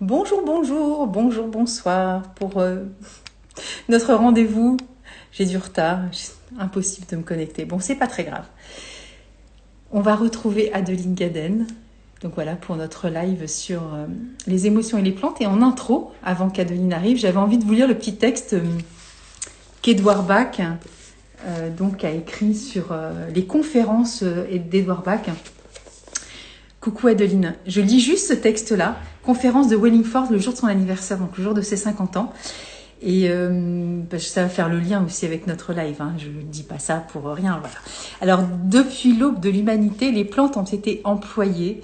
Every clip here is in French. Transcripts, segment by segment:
Bonjour, bonjour, bonjour, bonsoir pour notre rendez-vous. J'ai du retard, impossible de me connecter. Bon, c'est pas très grave. On va retrouver Adeline Gaden. Donc voilà pour notre live sur les émotions et les plantes. Et en intro, avant qu'Adeline arrive, j'avais envie de vous lire le petit texte qu'Edouard Bach donc a écrit sur les conférences d'Edouard Bach. Coucou Adeline, je lis juste ce texte-là, conférence de Wellingford le jour de son anniversaire, donc le jour de ses 50 ans. Et ça va faire le lien aussi avec notre live, hein. Je ne dis pas ça pour rien. Voilà. Alors, depuis l'aube de l'humanité, les plantes ont été employées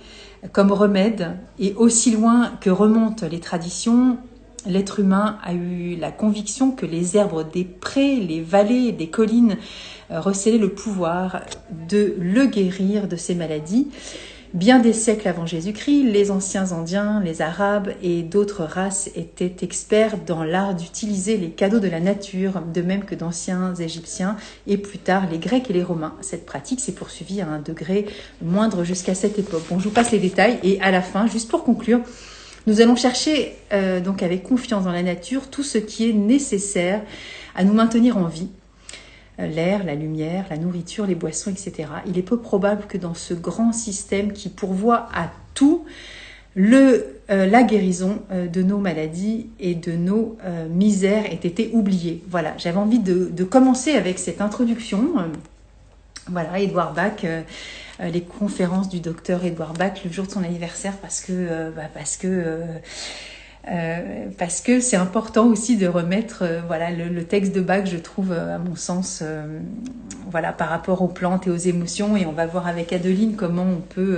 comme remède, et aussi loin que remontent les traditions, l'être humain a eu la conviction que les herbes des prés, les vallées, des collines recélaient le pouvoir de le guérir de ses maladies. Bien des siècles avant Jésus-Christ, les anciens Indiens, les Arabes et d'autres races étaient experts dans l'art d'utiliser les cadeaux de la nature, de même que d'anciens Égyptiens et plus tard les Grecs et les Romains. Cette pratique s'est poursuivie à un degré moindre jusqu'à cette époque. Bon, je vous passe les détails et à la fin, juste pour conclure, nous allons chercher donc avec confiance dans la nature tout ce qui est nécessaire à nous maintenir en vie. L'air, la lumière, la nourriture, les boissons, etc. Il est peu probable que dans ce grand système qui pourvoit à tout, la guérison de nos maladies et de nos misères ait été oubliée. Voilà, j'avais envie de commencer avec cette introduction. Voilà, Edouard Bach, les conférences du docteur Edouard Bach le jour de son anniversaire parce que c'est important aussi de remettre voilà le texte de Bach, je trouve à mon sens voilà par rapport aux plantes et aux émotions, et on va voir avec Adeline comment on peut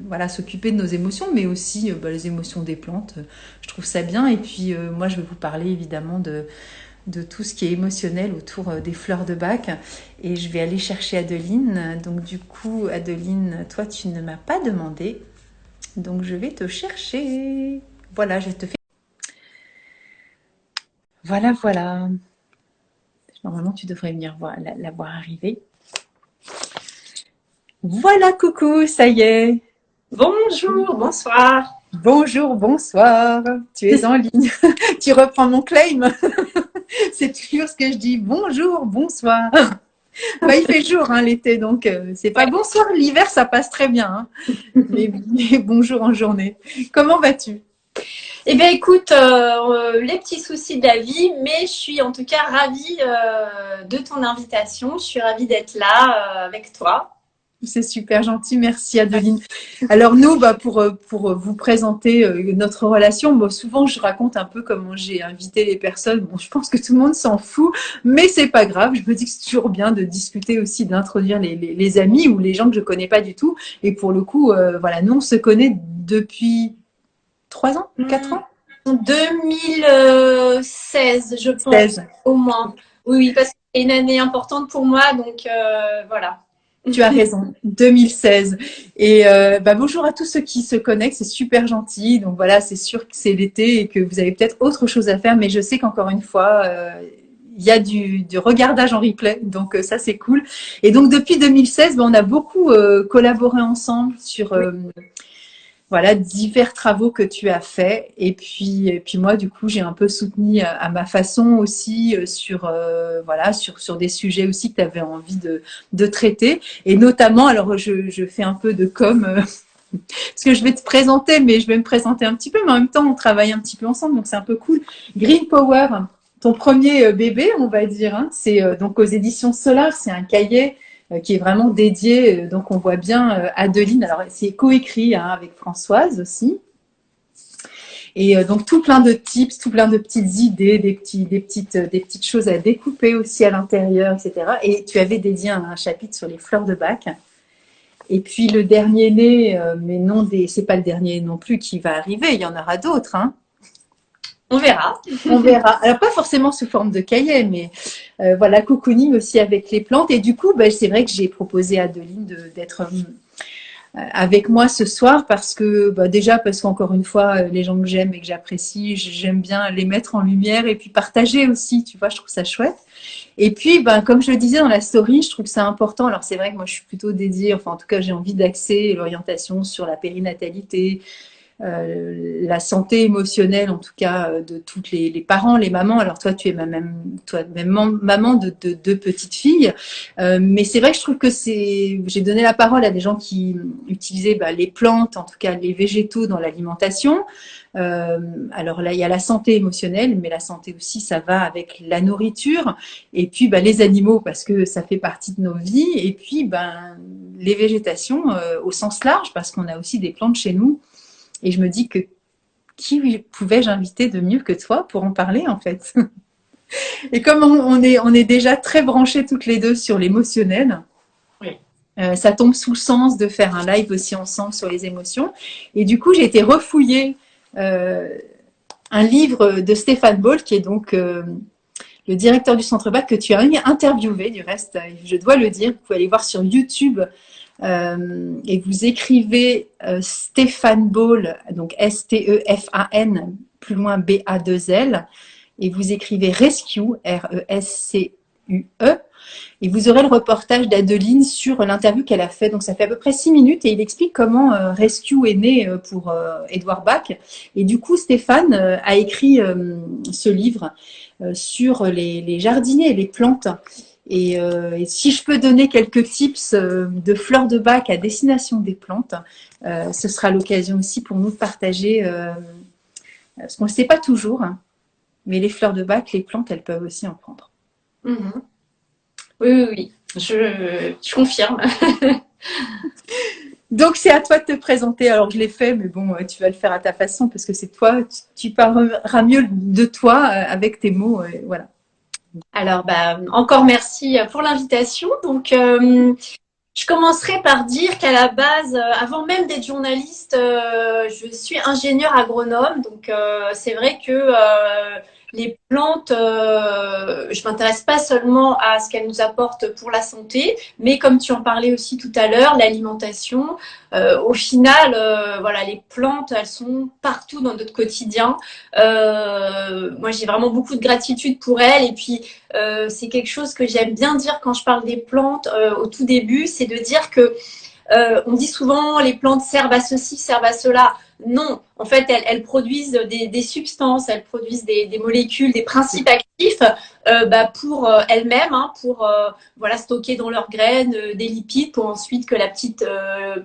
voilà s'occuper de nos émotions, mais aussi les émotions des plantes. Je trouve ça bien. Et puis moi je vais vous parler évidemment de tout ce qui est émotionnel autour des fleurs de Bach, et je vais aller chercher Adeline. Donc du coup Adeline, toi tu ne m'as pas demandé, donc je vais te chercher. Voilà, je te fais. Voilà, voilà. Normalement, tu devrais venir la voir arriver. Voilà, coucou, ça y est. Bonjour, bonsoir. Bonjour, bonsoir. Tu es en ligne. Tu reprends mon claim. C'est toujours ce que je dis. Bonjour, bonsoir. Il fait jour l'été, donc c'est pas Ouais. bonsoir. L'hiver, ça passe très bien. Mais bonjour en journée. Comment vas-tu? Eh bien, écoute, les petits soucis de la vie, mais je suis en tout cas ravie de ton invitation. Je suis ravie d'être là avec toi. C'est super gentil, merci Adeline. Alors nous, pour vous présenter notre relation, souvent je raconte un peu comment j'ai invité les personnes. Bon, je pense que tout le monde s'en fout, mais c'est pas grave. Je me dis que c'est toujours bien de discuter aussi, d'introduire les amis ou les gens que je connais pas du tout. Et pour le coup, voilà, nous on se connaît depuis 3 ans, 4 ans, 2016, je pense, 16. au moins. Oui, oui, parce que c'est une année importante pour moi, donc voilà. Tu as raison, 2016. Et bonjour à tous ceux qui se connectent, c'est super gentil. Donc voilà, c'est sûr que c'est l'été et que vous avez peut-être autre chose à faire, mais je sais qu'encore une fois, il y a du regardage en replay, donc ça c'est cool. Et donc depuis 2016, on a beaucoup collaboré ensemble sur Oui. voilà divers travaux que tu as faits. Et puis moi, du coup, j'ai un peu soutenu à ma façon aussi voilà sur des sujets aussi que tu avais envie de traiter. Et notamment, alors je fais un peu de com parce que je vais te présenter, mais je vais me présenter un petit peu, mais en même temps, on travaille un petit peu ensemble, donc c'est un peu cool. Green Power, ton premier bébé, on va dire, c'est donc aux éditions Solar, c'est un cahier qui est vraiment dédié, donc on voit bien Adeline, alors c'est coécrit avec Françoise aussi. Et donc tout plein de tips, tout plein de petites idées, des petites choses à découper aussi à l'intérieur, etc. Et tu avais dédié un chapitre sur les fleurs de Bach. Et puis le dernier né, mais non, c'est pas le dernier non plus qui va arriver, il y en aura d'autres. On verra. On verra. Alors pas forcément sous forme de cahier, mais voilà, cocooning aussi avec les plantes. Et du coup, c'est vrai que j'ai proposé à Adeline d'être avec moi ce soir parce que déjà parce qu'encore une fois, les gens que j'aime et que j'apprécie, j'aime bien les mettre en lumière et puis partager aussi, tu vois, je trouve ça chouette. Et puis, comme je le disais dans la story, je trouve que c'est important. Alors, c'est vrai que moi, je suis plutôt dédiée, enfin, en tout cas, j'ai envie d'axer l'orientation sur la périnatalité, la santé émotionnelle, en tout cas, de toutes les parents, les mamans. Alors toi, tu es maman de deux petites filles. Mais c'est vrai que je trouve que j'ai donné la parole à des gens qui utilisaient les plantes, en tout cas les végétaux dans l'alimentation. Alors là, il y a la santé émotionnelle, mais la santé aussi, ça va avec la nourriture. Et puis, les animaux, parce que ça fait partie de nos vies. Et puis, les végétations au sens large, parce qu'on a aussi des plantes chez nous. Et je me dis que qui pouvais-je inviter de mieux que toi pour en parler, en fait. Et comme on est déjà très branchés toutes les deux sur l'émotionnel, Oui. Ça tombe sous le sens de faire un live aussi ensemble sur les émotions. Et du coup, j'ai été refouiller un livre de Stéphane Boll, qui est donc le directeur du Centre Bac, que tu as interviewé, du reste, je dois le dire. Vous pouvez aller voir sur YouTube et vous écrivez Stéphane Boll, donc S-T-E-F-A-N, plus loin B-A-2-L, et vous écrivez Rescue, R-E-S-C-U-E, et vous aurez le reportage d'Adeline sur l'interview qu'elle a fait. Donc ça fait à peu près 6 minutes et il explique comment Rescue est né pour Edouard Bach. Et du coup, Stéphane a écrit ce livre sur les jardiniers et les plantes. Et si je peux donner quelques tips de fleurs de Bach à destination des plantes, ce sera l'occasion aussi pour nous de partager, parce qu'on ne le sait pas toujours, hein, mais les fleurs de Bach, les plantes, elles peuvent aussi en prendre. Mmh. Oui, je confirme. Donc c'est à toi de te présenter. Alors je l'ai fait, mais bon, tu vas le faire à ta façon parce que c'est toi, tu parleras mieux de toi avec tes mots, voilà. Alors, encore merci pour l'invitation. Donc, je commencerai par dire qu'à la base, avant même d'être journaliste, je suis ingénieure agronome. Donc, c'est vrai que les plantes, je m'intéresse pas seulement à ce qu'elles nous apportent pour la santé, mais comme tu en parlais aussi tout à l'heure, l'alimentation. Au final, voilà, les plantes, elles sont partout dans notre quotidien. Moi, j'ai vraiment beaucoup de gratitude pour elles. Et puis, c'est quelque chose que j'aime bien dire quand je parle des plantes au tout début, c'est de dire que on dit souvent les plantes servent à ceci, servent à cela. Non, en fait, elles produisent des substances, elles produisent des molécules, des principes actifs pour elles-mêmes, hein, pour voilà, stocker dans leurs graines des lipides pour ensuite que la petite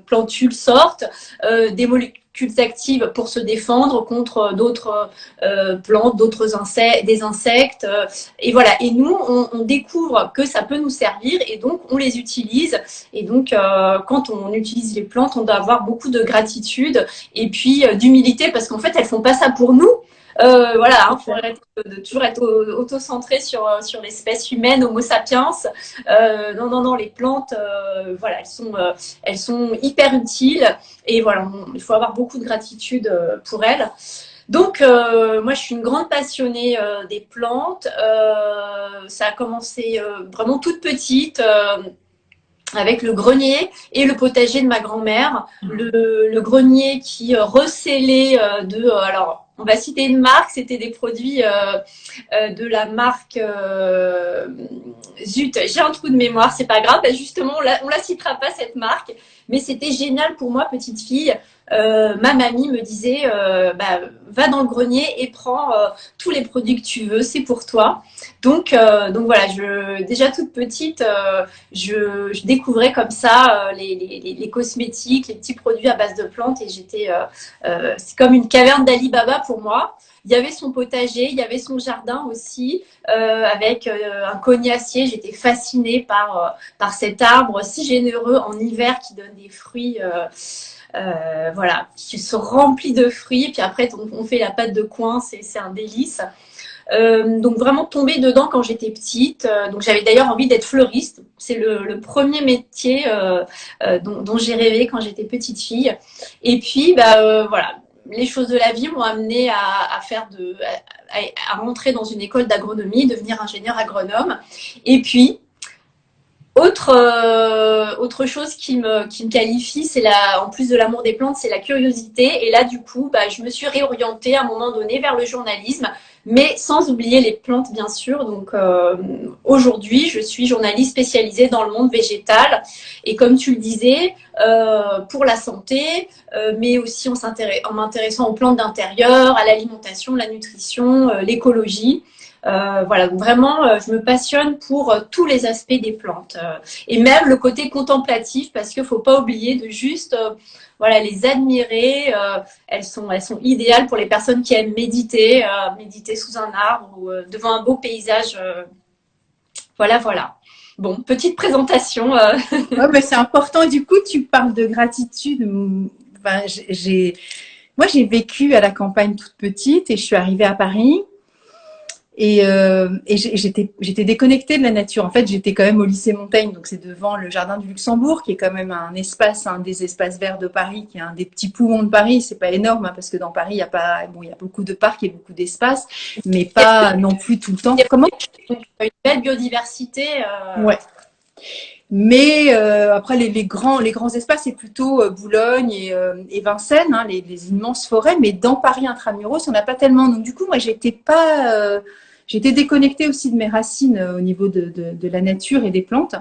plantule sorte, des molécules actives pour se défendre contre d'autres plantes, des insectes. Et voilà. Et nous, on découvre que ça peut nous servir et donc on les utilise. Et donc, quand on utilise les plantes, on doit avoir beaucoup de gratitude et puis d'humilité parce qu'en fait, elles font pas ça pour nous. Voilà, il faut arrêter de toujours être auto-centré sur l'espèce humaine, Homo sapiens. Non, les plantes, voilà, elles sont hyper utiles et voilà, il faut avoir beaucoup de gratitude pour elles. Donc, moi, je suis une grande passionnée des plantes. Ça a commencé vraiment toute petite. Avec le grenier et le potager de ma grand-mère. Le grenier qui recelait alors, on va citer une marque, c'était des produits de la marque zut, j'ai un trou de mémoire, c'est pas grave, justement, on la citera pas cette marque, mais c'était génial pour moi, petite fille. Ma mamie me disait va dans le grenier et prends tous les produits que tu veux, c'est pour toi. Donc voilà, déjà toute petite, je découvrais comme ça les cosmétiques, les petits produits à base de plantes et c'est comme une caverne d'Ali Baba pour moi. Il y avait son potager, il y avait son jardin aussi, avec un cognacier. J'étais fascinée par cet arbre si généreux en hiver qui donne des fruits. Voilà, qui se remplit de fruits. Puis après, on fait la pâte de coin, c'est un délice. Donc vraiment tombée dedans quand j'étais petite. Donc j'avais d'ailleurs envie d'être fleuriste. C'est le premier métier dont j'ai rêvé quand j'étais petite fille. Et puis voilà, les choses de la vie m'ont amenée à rentrer dans une école d'agronomie, devenir ingénieur agronome. Et puis Autre chose qui me qualifie, c'est en plus de l'amour des plantes, c'est la curiosité. Et là, du coup, je me suis réorientée à un moment donné vers le journalisme, mais sans oublier les plantes, bien sûr. Donc, aujourd'hui, je suis journaliste spécialisée dans le monde végétal. Et comme tu le disais, pour la santé, mais aussi en m'intéressant aux plantes d'intérieur, à l'alimentation, la nutrition, l'écologie. Voilà, donc vraiment, je me passionne pour tous les aspects des plantes et même le côté contemplatif parce qu'il faut pas oublier de juste voilà, les admirer. Elles sont idéales pour les personnes qui aiment méditer, méditer sous un arbre ou devant un beau paysage. Voilà, voilà. Bon, petite présentation. Ouais, mais c'est important. Du coup, tu parles de gratitude. Enfin, moi, j'ai vécu à la campagne toute petite et je suis arrivée à Paris. Et j'étais déconnectée de la nature. En fait, j'étais quand même au lycée Montaigne, donc c'est devant le jardin du Luxembourg, qui est quand même un des espaces verts de Paris, qui est un des petits poumons de Paris. C'est pas énorme, hein, parce que dans Paris, il y a pas, bon, il y a beaucoup de parcs et beaucoup d'espaces, mais pas non plus tout le temps. Comment? Une belle biodiversité. Ouais. Mais après, les grands espaces, c'est plutôt Boulogne et Vincennes, hein, les immenses forêts. Mais dans Paris intramuros, on n'a pas tellement. Donc du coup, moi, j'étais déconnectée aussi de mes racines au niveau de la nature et des plantes.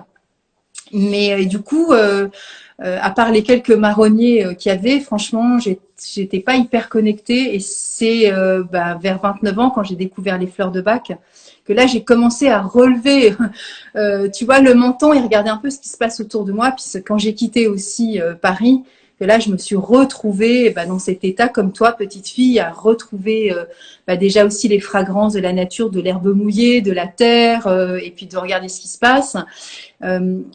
Mais du coup, à part les quelques marronniers qu'il y avait, franchement, j'étais pas hyper connectée. Et c'est vers 29 ans, quand j'ai découvert les fleurs de Bach, que là, j'ai commencé à relever, tu vois, le menton et regarder un peu ce qui se passe autour de moi. Puis quand j'ai quitté aussi Paris, que là, je me suis retrouvée dans cet état, comme toi, petite fille, à retrouver déjà aussi les fragrances de la nature, de l'herbe mouillée, de la terre, et puis de regarder ce qui se passe.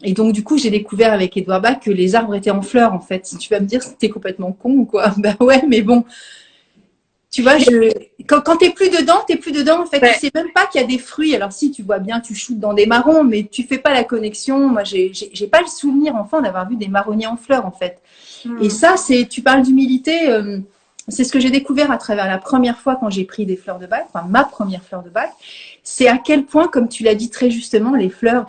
Et donc, du coup, j'ai découvert avec Édouard Bach que les arbres étaient en fleurs, en fait. Tu vas me dire, t'es complètement con ou quoi? Ben ouais, mais bon. Tu vois, quand t'es plus dedans, en fait, Ouais. tu sais même pas qu'il y a des fruits. Alors si, tu vois bien, tu shootes dans des marrons, mais tu fais pas la connexion. Moi, j'ai pas le souvenir, enfant, d'avoir vu des marronniers en fleurs, en fait. Et ça, tu parles d'humilité, c'est ce que j'ai découvert à travers la première fois quand j'ai pris des fleurs de Bach, enfin, ma première fleur de Bach. C'est à quel point, comme tu l'as dit très justement, les fleurs,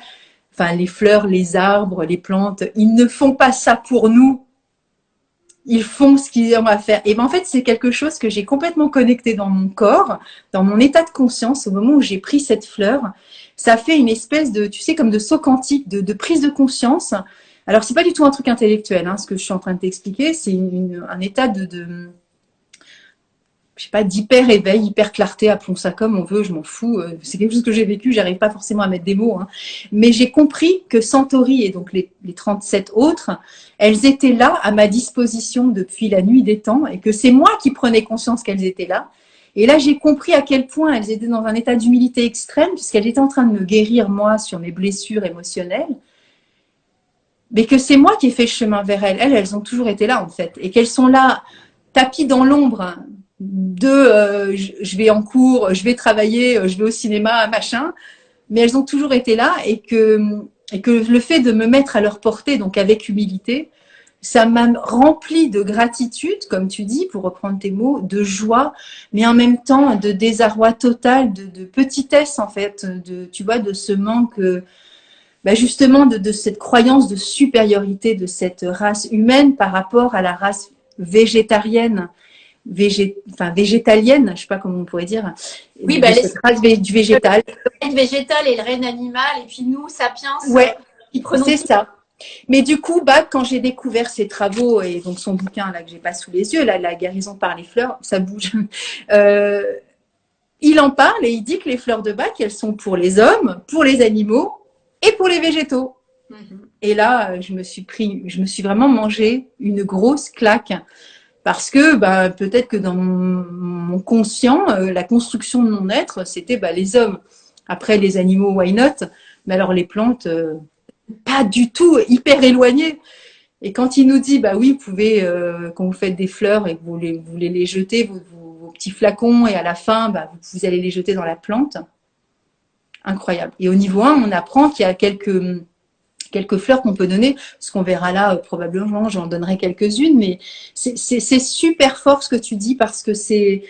les arbres, les plantes, ils ne font pas ça pour nous. Ils font ce qu'ils ont à faire. Et en fait, c'est quelque chose que j'ai complètement connecté dans mon corps, dans mon état de conscience, au moment où j'ai pris cette fleur. Ça fait une espèce de, tu sais, comme de saut quantique, de prise de conscience. Alors, c'est pas du tout un truc intellectuel, hein, ce que je suis en train de t'expliquer. C'est un état je sais pas, d'hyper éveil, hyper clarté, appelons ça comme on veut, je m'en fous. C'est quelque chose que j'ai vécu, j'arrive pas forcément à mettre des mots. Hein. Mais j'ai compris que Centauri et donc les 37 autres, elles étaient là à ma disposition depuis la nuit des temps et que c'est moi qui prenais conscience qu'elles étaient là. Et là, j'ai compris à quel point elles étaient dans un état d'humilité extrême puisqu'elles étaient en train de me guérir, moi, sur mes blessures émotionnelles. Mais que c'est moi qui ai fait le chemin vers elles. Elles ont toujours été là, en fait. Et qu'elles sont là, tapies dans l'ombre je vais en cours, je vais travailler, je vais au cinéma, machin. Mais elles ont toujours été là et que le fait de me mettre à leur portée, donc avec humilité, ça m'a rempli de gratitude, comme tu dis, pour reprendre tes mots, de joie, mais en même temps de désarroi total, de petitesse en fait, tu vois, de ce manque, justement de cette croyance de supériorité de cette race humaine par rapport à la race végétarienne, végétalienne, je sais pas comment on pourrait dire, Oui, cette race du végétal. Le règne végétal et le règne animal, et puis nous, sapiens, Ouais, qui prenons. c'est ça. Mais du coup, quand j'ai découvert ses travaux et donc son bouquin là que j'ai pas sous les yeux, là, La guérison par les fleurs, ça bouge. Il en parle et il dit que les fleurs de Bach, elles sont pour les hommes, pour les animaux et pour les végétaux. Et là, je me suis vraiment mangé une grosse claque parce que peut-être que dans mon conscient, la construction de mon être, c'était les hommes. Après, les animaux, why not? Mais alors les plantes, pas du tout, hyper éloignées. Et quand il nous dit, oui, vous pouvez, quand vous faites des fleurs et que vous voulez les jeter, vos petits flacons, et à la fin, vous allez les jeter dans la plante. Incroyable. Et au niveau 1, on apprend qu'il y a quelques fleurs qu'on peut donner, ce qu'on verra là, probablement, j'en donnerai quelques-unes, mais c'est super fort ce que tu dis parce que c'est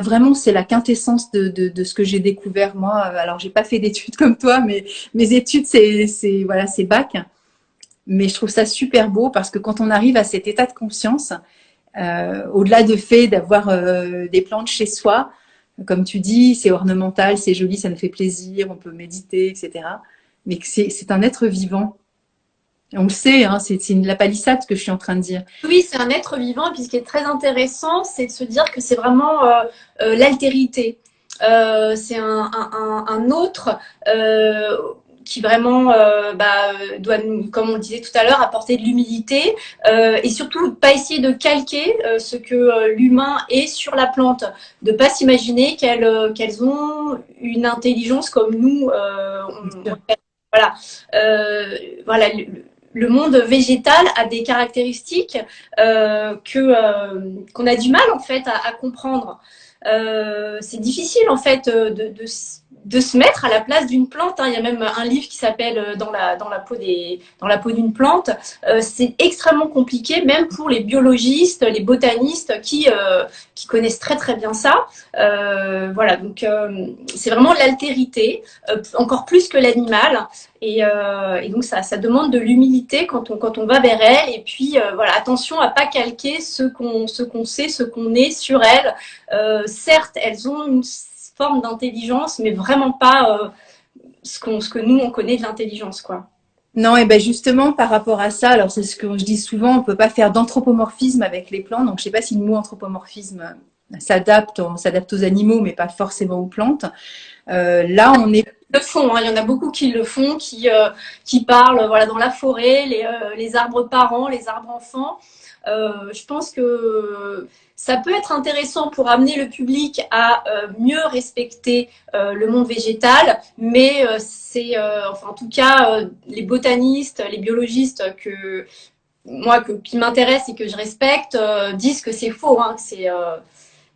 vraiment c'est la quintessence de ce que j'ai découvert moi. Alors j'ai pas fait d'études comme toi, mais mes études voilà, c'est bac. Mais je trouve ça super beau parce que quand on arrive à cet état de conscience, au-delà du fait d'avoir des plantes chez soi, comme tu dis, c'est ornemental, c'est joli, ça nous fait plaisir, on peut méditer, etc. Mais que c'est un être vivant. On le sait, hein, c'est la palissade que je suis en train de dire. Oui, c'est un être vivant. Et puis ce qui est très intéressant, c'est de se dire que c'est vraiment l'altérité. C'est un autre qui vraiment doit, comme on le disait tout à l'heure, apporter de l'humilité et surtout pas essayer de calquer ce que l'humain est sur la plante, de pas s'imaginer qu'elles ont une intelligence comme nous. Voilà, voilà. Le monde végétal a des caractéristiques qu'on a du mal en fait à comprendre. C'est difficile en fait de se mettre à la place d'une plante. Hein. Il y a même un livre qui s'appelle dans la peau d'une plante. C'est extrêmement compliqué, même pour les biologistes, les botanistes qui connaissent très très bien ça. Voilà, donc c'est vraiment l'altérité, encore plus que l'animal. Et donc ça demande de l'humilité quand on va vers elle. Et puis voilà, attention à pas calquer ce qu'on sait, ce qu'on est sur elle. Certes, elles ont une forme d'intelligence, mais vraiment pas ce que nous on connaît de l'intelligence, quoi. Non, et ben justement par rapport à ça, alors c'est ce que je dis souvent, on peut pas faire d'anthropomorphisme avec les plantes. Donc je sais pas si le mot anthropomorphisme on s'adapte aux animaux, mais pas forcément aux plantes. Là, on est Le font, hein. Il y en a beaucoup qui le font, qui parlent voilà, dans la forêt, les arbres parents, les arbres enfants. Je pense que ça peut être intéressant pour amener le public à mieux respecter le monde végétal, mais enfin en tout cas, les botanistes, les biologistes qui m'intéressent et que je respecte disent que c'est faux, hein, que c'est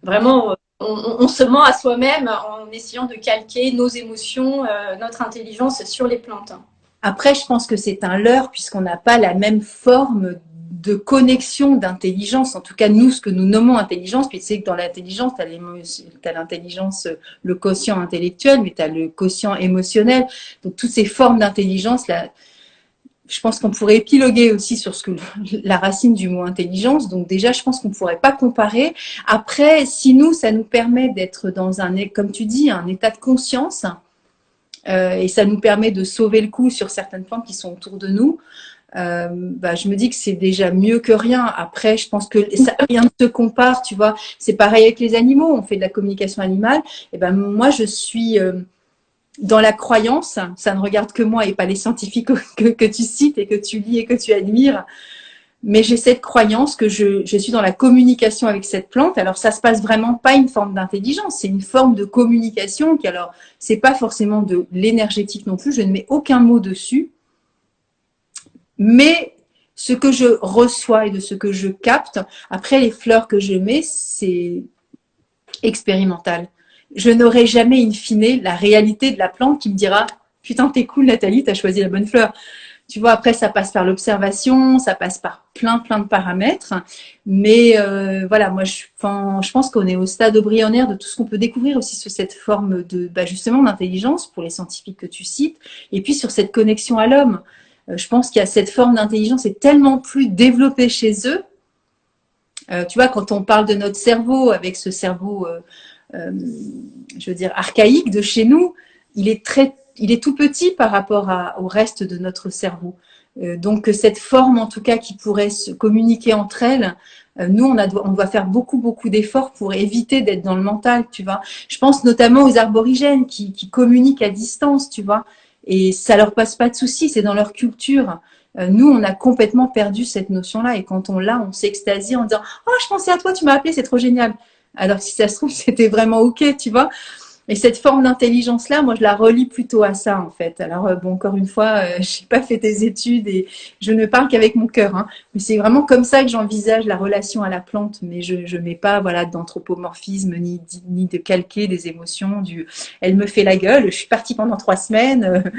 vraiment on se ment à soi-même en essayant de calquer nos émotions, notre intelligence sur les plantes. Après, je pense que c'est un leurre puisqu'on n'a pas la même forme de connexion d'intelligence. En tout cas, nous, ce que nous nommons intelligence, puis tu sais que dans l'intelligence, tu as l'intelligence, le quotient intellectuel, mais tu as le quotient émotionnel. Donc, toutes ces formes d'intelligence, là, je pense qu'on pourrait épiloguer aussi sur la racine du mot intelligence. Donc déjà, je pense qu'on ne pourrait pas comparer. Après, si nous, ça nous permet d'être dans comme tu dis, un état de conscience, et ça nous permet de sauver le coup sur certaines plantes qui sont autour de nous, je me dis que c'est déjà mieux que rien. Après, je pense que rien ne se compare, tu vois. C'est pareil avec les animaux, on fait de la communication animale. Et ben moi, je suis dans la croyance, ça ne regarde que moi et pas les scientifiques que tu cites et que tu lis et que tu admires. Mais j'ai cette croyance que je suis dans la communication avec cette plante. Alors, ça se passe vraiment pas une forme d'intelligence, c'est une forme de communication qui, alors, c'est pas forcément de l'énergétique non plus. Je ne mets aucun mot dessus. Mais ce que je reçois et de ce que je capte, après les fleurs que je mets, c'est expérimental. Je n'aurai jamais in fine la réalité de la plante qui me dira putain t'es cool Nathalie, t'as choisi la bonne fleur. Tu vois, après ça passe par l'observation, ça passe par plein de paramètres, mais voilà, moi je pense qu'on est au stade embryonnaire de tout ce qu'on peut découvrir aussi sur cette forme de justement d'intelligence pour les scientifiques que tu cites, et puis sur cette connexion à l'homme. Je pense qu'il y a cette forme d'intelligence est tellement plus développée chez eux. Tu vois, quand on parle de notre cerveau avec ce cerveau je veux dire, archaïque de chez nous, il est tout petit par rapport au reste de notre cerveau. Donc cette forme, en tout cas, qui pourrait se communiquer entre elles, nous, on doit faire beaucoup d'efforts pour éviter d'être dans le mental, tu vois. Je pense notamment aux aborigènes qui communiquent à distance, tu vois, et ça leur passe pas de souci, c'est dans leur culture. Nous, on a complètement perdu cette notion-là, et quand on l'a, on s'extasie en disant « Oh, je pensais à toi, tu m'as appelé, c'est trop génial !» Alors si ça se trouve, c'était vraiment OK, tu vois. Et cette forme d'intelligence-là, moi, je la relie plutôt à ça, en fait. Alors, bon, encore une fois, je n'ai pas fait des études et je ne parle qu'avec mon cœur. Hein. Mais c'est vraiment comme ça que j'envisage la relation à la plante. Mais je ne mets pas voilà, d'anthropomorphisme ni de calquer des émotions. Elle me fait la gueule, je suis partie pendant 3 semaines.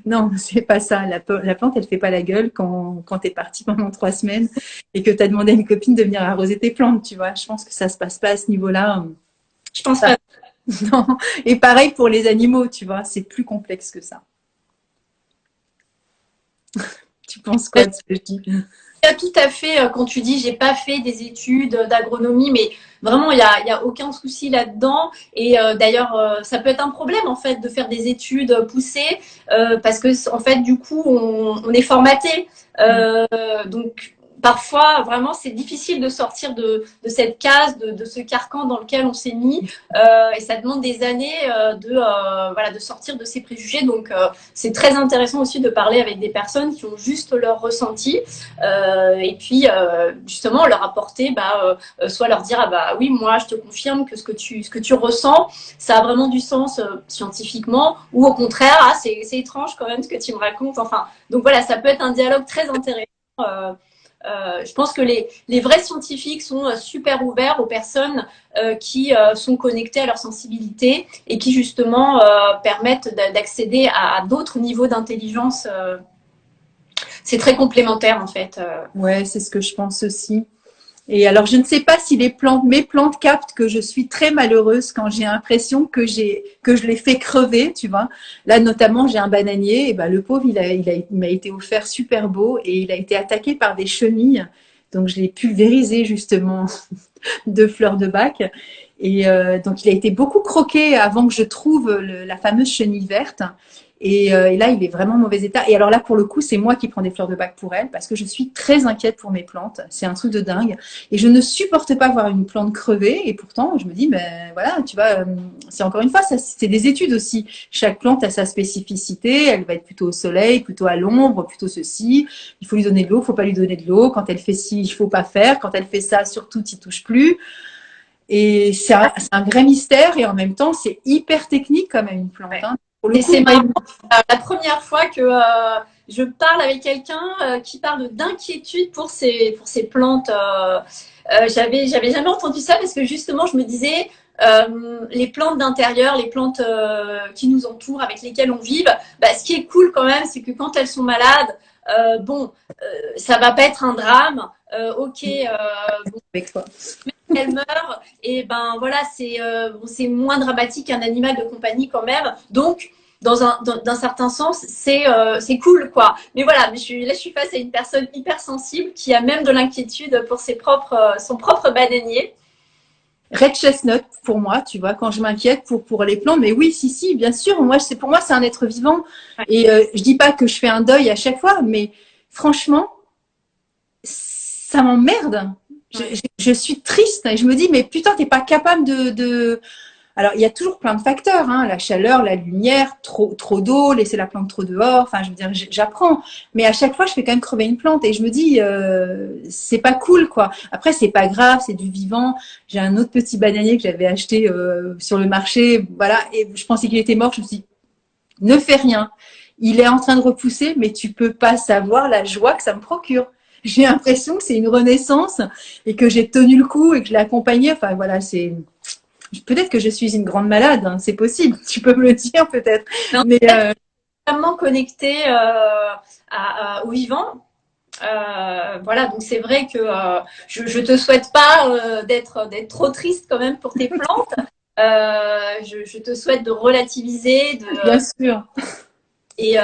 Non, c'est pas ça. La plante, elle fait pas la gueule quand t'es parti pendant 3 semaines et que t'as demandé à une copine de venir arroser tes plantes, tu vois. Je pense que ça se passe pas à ce niveau-là. Je pense Ça, pas. non. Et pareil pour les animaux, tu vois. C'est plus complexe que ça. Tu penses quoi de ce que je dis? Tout à fait, quand tu dis j'ai pas fait des études d'agronomie, mais vraiment il y a aucun souci là-dedans. Et d'ailleurs, ça peut être un problème en fait de faire des études poussées parce que en fait du coup on est formaté. Donc parfois vraiment c'est difficile de sortir de cette case, de ce carcan dans lequel on s'est mis. Et ça demande des années voilà, de sortir de ces préjugés. Donc c'est très intéressant aussi de parler avec des personnes qui ont juste leur ressenti. Et puis justement leur apporter soit leur dire ah bah oui moi je te confirme que ce que tu ressens ça a vraiment du sens scientifiquement, ou au contraire ah c'est étrange quand même ce que tu me racontes. Enfin donc voilà, ça peut être un dialogue très intéressant. Je pense que les vrais scientifiques sont super ouverts aux personnes qui sont connectées à leur sensibilité et qui justement permettent d'accéder à d'autres niveaux d'intelligence. C'est très complémentaire en fait. Ouais, c'est ce que je pense aussi. Et alors, je ne sais pas si mes plantes captent que je suis très malheureuse quand j'ai l'impression que je les fais crever, tu vois. Là, notamment, j'ai un bananier, et ben, le pauvre, il m'a été offert super beau et il a été attaqué par des chenilles. Donc, je l'ai pulvérisé, justement, de fleurs de bac. Et donc, il a été beaucoup croqué avant que je trouve la fameuse chenille verte. Et là, il est vraiment en mauvais état. Et alors là, pour le coup, c'est moi qui prends des fleurs de bac pour elle parce que je suis très inquiète pour mes plantes. C'est un truc de dingue. Et je ne supporte pas voir une plante crever. Et pourtant, je me dis, ben voilà, tu vois, c'est encore une fois, ça, c'est des études aussi. Chaque plante a sa spécificité. Elle va être plutôt au soleil, plutôt à l'ombre, plutôt ceci. Il faut lui donner de l'eau, il faut pas lui donner de l'eau. Quand elle fait ci, il faut pas faire. Quand elle fait ça, surtout, t'y touches plus. Et c'est un vrai mystère. Et en même temps, c'est hyper technique quand même une plante. Ouais. Hein. Pour le Et coup, c'est marrant, la première fois que je parle avec quelqu'un qui parle d'inquiétude pour ses plantes. J'avais jamais entendu ça parce que justement, je me disais, les plantes d'intérieur, les plantes qui nous entourent, avec lesquelles on vit, bah, ce qui est cool quand même, c'est que quand elles sont malades, bon, ça va pas être un drame. Ok, bon, avec toi. elle meurt, et ben voilà, c'est moins dramatique qu'un animal de compagnie quand même. Donc, d'un certain sens, c'est cool, quoi. Mais voilà, là, je suis face à une personne hyper sensible qui a même de l'inquiétude pour son propre bananier. Red Chestnut, pour moi, tu vois, quand je m'inquiète pour les plantes, mais oui, si, si, bien sûr, pour moi, c'est un être vivant. Et je dis pas que je fais un deuil à chaque fois, mais franchement, ça m'emmerde. Je suis triste et je me dis, mais putain, t'es pas capable de... Alors, il y a toujours plein de facteurs, hein, la chaleur, la lumière, trop d'eau, laisser la plante trop dehors. Enfin, je veux dire, j'apprends. Mais à chaque fois, je fais quand même crever une plante et je me dis, c'est pas cool, quoi. Après, c'est pas grave, c'est du vivant. J'ai un autre petit bananier que j'avais acheté sur le marché, voilà, et je pensais qu'il était mort. Je me suis dit, ne fais rien. Il est en train de repousser, mais tu peux pas savoir la joie que ça me procure. J'ai l'impression que c'est une renaissance et que j'ai tenu le coup et que je l'ai accompagné. Enfin, voilà, c'est... Peut-être que je suis une grande malade, hein, c'est possible, tu peux me le dire peut-être. Non, Mais extrêmement connecté au vivant. Voilà, donc c'est vrai que je te souhaite pas d'être trop triste quand même pour tes plantes. Je te souhaite de relativiser, bien sûr. et,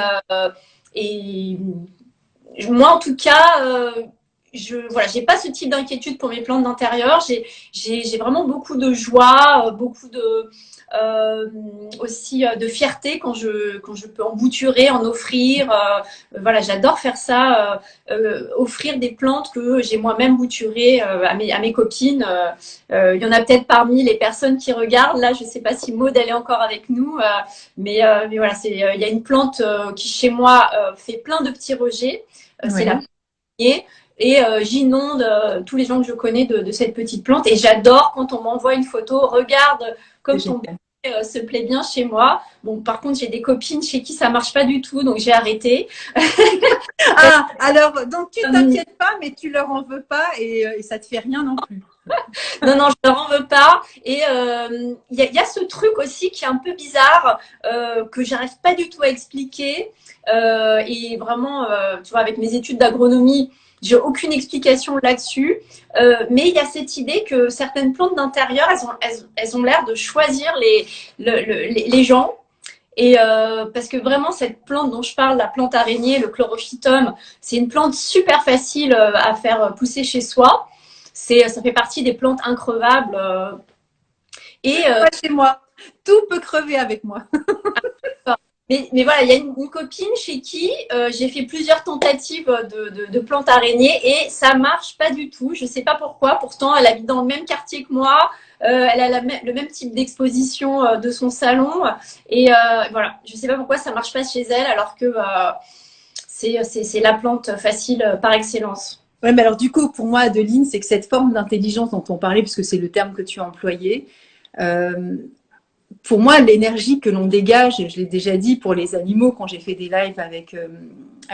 et moi en tout cas, voilà, j'ai pas ce type d'inquiétude pour mes plantes d'intérieur. J'ai vraiment beaucoup de joie, beaucoup de aussi de fierté quand je peux embouturer, en offrir. Voilà, j'adore faire ça, offrir des plantes que j'ai moi-même bouturées à mes copines. Il y en a peut-être parmi les personnes qui regardent. Là, je sais pas si Maud elle est encore avec nous, mais voilà, il y a une plante qui chez moi fait plein de petits rejets. C'est la première. Et j'inonde tous les gens que je connais de cette petite plante. Et j'adore quand on m'envoie une photo. Regarde comme ton bébé se plaît bien chez moi. Bon, par contre, j'ai des copines chez qui ça marche pas du tout, donc j'ai arrêté. Ah, alors, donc tu t'inquiètes pas, mais tu leur en veux pas et ça te fait rien non plus. Non, non, je ne leur en veux pas. Et y a ce truc aussi qui est un peu bizarre, que j'arrive pas du tout à expliquer. Et vraiment, tu vois, avec mes études d'agronomie, j'ai aucune explication là-dessus. Mais il y a cette idée que certaines plantes d'intérieur, elles ont l'air de choisir les gens. Et parce que vraiment, cette plante dont je parle, la plante araignée, le chlorophytum, c'est une plante super facile à faire pousser chez soi. Ça fait partie des plantes increvables. Et Pas chez moi. Tout peut crever avec moi. mais voilà, il y a une copine chez qui j'ai fait plusieurs tentatives de plantes araignées et ça marche pas du tout. Je sais pas pourquoi. Pourtant, elle habite dans le même quartier que moi. Elle a le même type d'exposition de son salon. Et voilà, je sais pas pourquoi ça marche pas chez elle alors que c'est la plante facile par excellence. Ouais, mais alors du coup, pour moi, Adeline, c'est que cette forme d'intelligence dont on parlait, puisque c'est le terme que tu as employé, euh, pour moi, l'énergie que l'on dégage, je l'ai déjà dit pour les animaux quand j'ai fait des lives avec,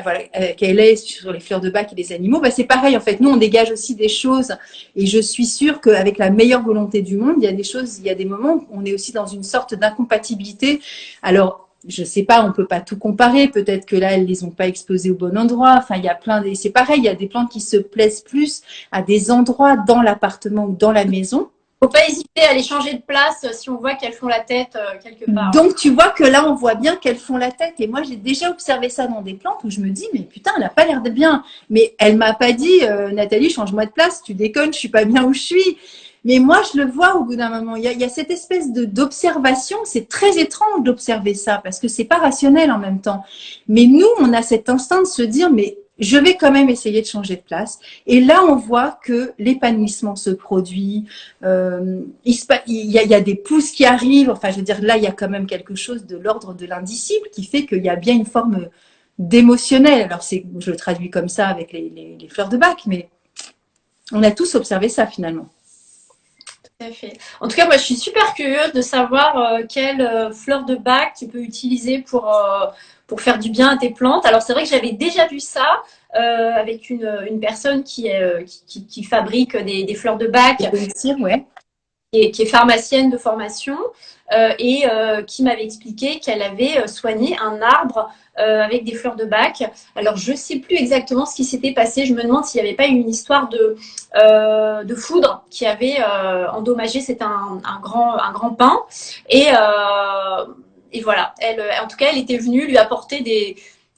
voilà, avec LA sur les fleurs de bac et les animaux, bah, c'est pareil en fait. Nous, on dégage aussi des choses et je suis sûre qu'avec la meilleure volonté du monde, il y a des choses, il y a des moments où on est aussi dans une sorte d'incompatibilité. Alors, je sais pas, on peut pas tout comparer. Peut-être que là, elles les ont pas exposées au bon endroit. Enfin, il y a c'est pareil. Il y a des plantes qui se plaisent plus à des endroits dans l'appartement ou dans la maison. Faut pas hésiter à les changer de place si on voit qu'elles font la tête quelque part. Donc, tu vois que là, on voit bien qu'elles font la tête. Et moi, j'ai déjà observé ça dans des plantes où je me dis, mais putain, elle a pas l'air de bien. Mais elle m'a pas dit, Nathalie, change-moi de place, tu déconnes, je suis pas bien où je suis. Mais moi, je le vois au bout d'un moment. Il y a cette espèce d'observation. C'est très étrange d'observer ça parce que c'est pas rationnel en même temps. Mais nous, on a cet instinct de se dire, mais je vais quand même essayer de changer de place. Et là, on voit que l'épanouissement se produit. Il y a des pousses qui arrivent. Enfin, je veux dire, là, il y a quand même quelque chose de l'ordre de l'indicible qui fait qu'il y a bien une forme d'émotionnel. Alors, je le traduis comme ça avec les fleurs de bac, mais on a tous observé ça finalement. Tout à fait. En tout cas, moi, je suis super curieuse de savoir quelle fleur de bac tu peux utiliser pour faire du bien à tes plantes. Alors, c'est vrai que j'avais déjà vu ça avec une personne qui fabrique des fleurs de bac, Ouais. qui est pharmacienne de formation et qui m'avait expliqué qu'elle avait soigné un arbre avec des fleurs de bac. Alors, je ne sais plus exactement ce qui s'était passé. Je me demande s'il n'y avait pas eu une histoire de foudre qui avait endommagé. C'était un grand pin. Et voilà. En tout cas, elle était venue lui apporter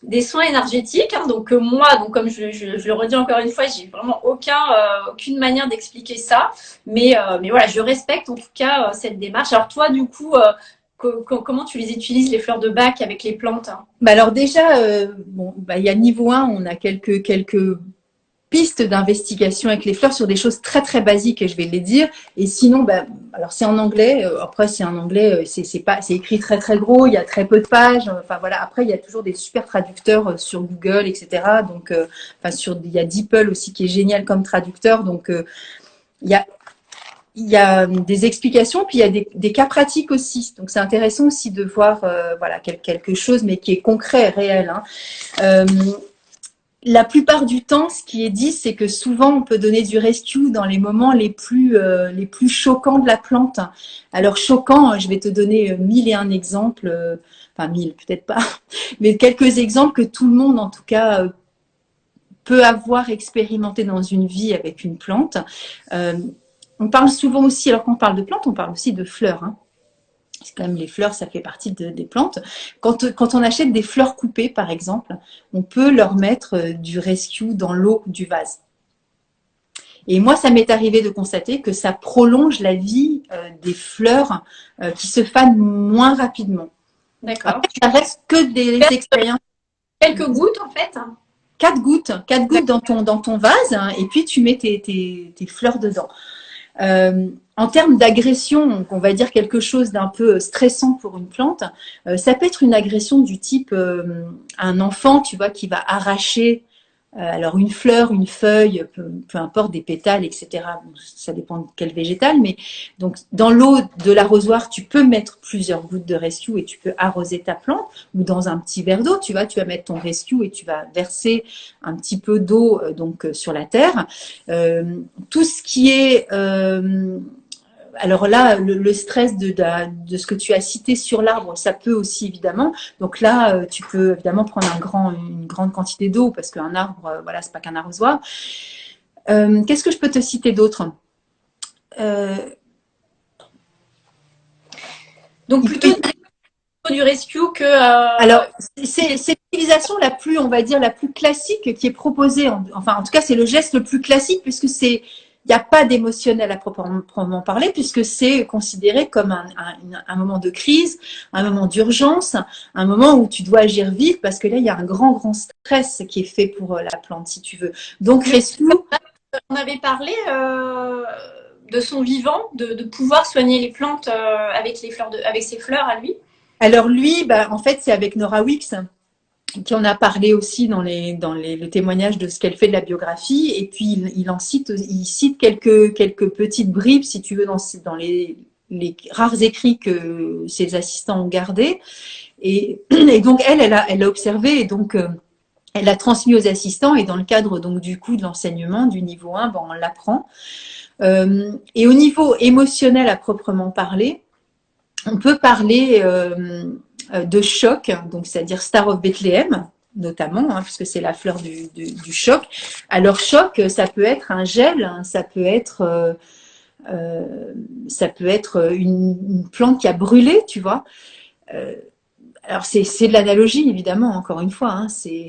des soins énergétiques. Hein. Donc moi, comme je le redis encore une fois, j'ai vraiment aucune manière d'expliquer ça. Mais voilà, je respecte en tout cas cette démarche. Alors toi, du coup, comment tu les utilises, les fleurs de bac avec les plantes? Bah alors déjà, bon, bah, il y a niveau 1, on a quelques pistes d'investigation avec les fleurs sur des choses très très basiques et je vais les dire. Et sinon, bah, alors c'est en anglais. Après, c'est en anglais. C'est écrit très très gros. Il y a très peu de pages. Enfin voilà. Après, il y a toujours des super traducteurs sur Google, etc. Donc, enfin il y a DeepL aussi qui est génial comme traducteur. Donc, il y a des explications, puis il y a des cas pratiques aussi. Donc c'est intéressant aussi de voir voilà quelque chose, mais qui est concret, réel. Hein. La plupart du temps, ce qui est dit, c'est que souvent on peut donner du rescue dans les moments les plus choquants de la plante. Alors choquant, je vais te donner 1001 exemples, enfin 1000 peut-être pas, mais quelques exemples que tout le monde en tout cas peut avoir expérimenté dans une vie avec une plante. On parle souvent aussi, alors quand on parle de plantes, on parle aussi de fleurs. Hein. C'est quand même les fleurs, ça fait partie des plantes. Quand on achète des fleurs coupées, par exemple, on peut leur mettre du rescue dans l'eau du vase. Et moi, ça m'est arrivé de constater que ça prolonge la vie des fleurs qui se fanent moins rapidement. D'accord. Après, ça reste que des expériences. Quelques gouttes, en fait. 4 gouttes dans ton vase, hein, et puis tu mets tes fleurs dedans. En termes d'agression, on va dire quelque chose d'un peu stressant pour une plante, ça peut être une agression du type un enfant, tu vois, qui va arracher alors une fleur, une feuille, peu importe, des pétales, etc. Bon, ça dépend de quel végétal, mais donc dans l'eau de l'arrosoir, tu peux mettre plusieurs gouttes de rescue et tu peux arroser ta plante, ou dans un petit verre d'eau, tu vas mettre ton rescue et tu vas verser un petit peu d'eau sur la terre. Tout ce qui est alors là, le stress de ce que tu as cité sur l'arbre, ça peut aussi évidemment. Donc là, tu peux évidemment prendre une grande quantité d'eau parce qu'un arbre, voilà, c'est pas qu'un arrosoir. Qu'est-ce que je peux te citer d'autre? Donc plutôt du rescue que. Alors, c'est l'utilisation la plus, on va dire, la plus classique qui est proposée. Enfin, en tout cas, c'est le geste le plus classique puisque il n'y a pas d'émotionnel à proprement parler, puisque c'est considéré comme un moment de crise, un moment d'urgence, un moment où tu dois agir vite, parce que là, il y a un grand stress qui est fait pour la plante, si tu veux. Donc, rescue. On avait parlé de son vivant, de pouvoir soigner les plantes avec ses fleurs à lui. Alors lui, en fait, c'est avec Nora Wicks qui en a parlé aussi dans le témoignage de ce qu'elle fait de la biographie, et puis il cite quelques petites bribes, si tu veux, dans les rares écrits que ses assistants ont gardés, et donc elle a observé, et donc elle a transmis aux assistants, et dans le cadre donc du coup de l'enseignement du niveau 1, on l'apprend. Et au niveau émotionnel à proprement parler, on peut parler de choc, donc c'est-à-dire Star of Bethlehem, notamment, puisque c'est la fleur du choc. Alors choc, ça peut être un gel, ça peut être une plante qui a brûlé, tu vois. Alors c'est de l'analogie, évidemment, encore une fois. C'est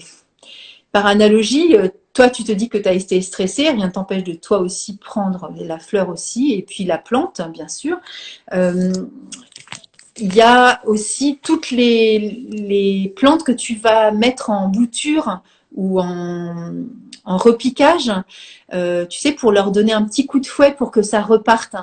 par analogie. Toi, tu te dis que tu as été stressé, rien ne t'empêche de toi aussi prendre la fleur aussi, et puis la plante, bien sûr. Il y a aussi toutes les plantes que tu vas mettre en bouture ou en repiquage, tu sais, pour leur donner un petit coup de fouet pour que ça reparte.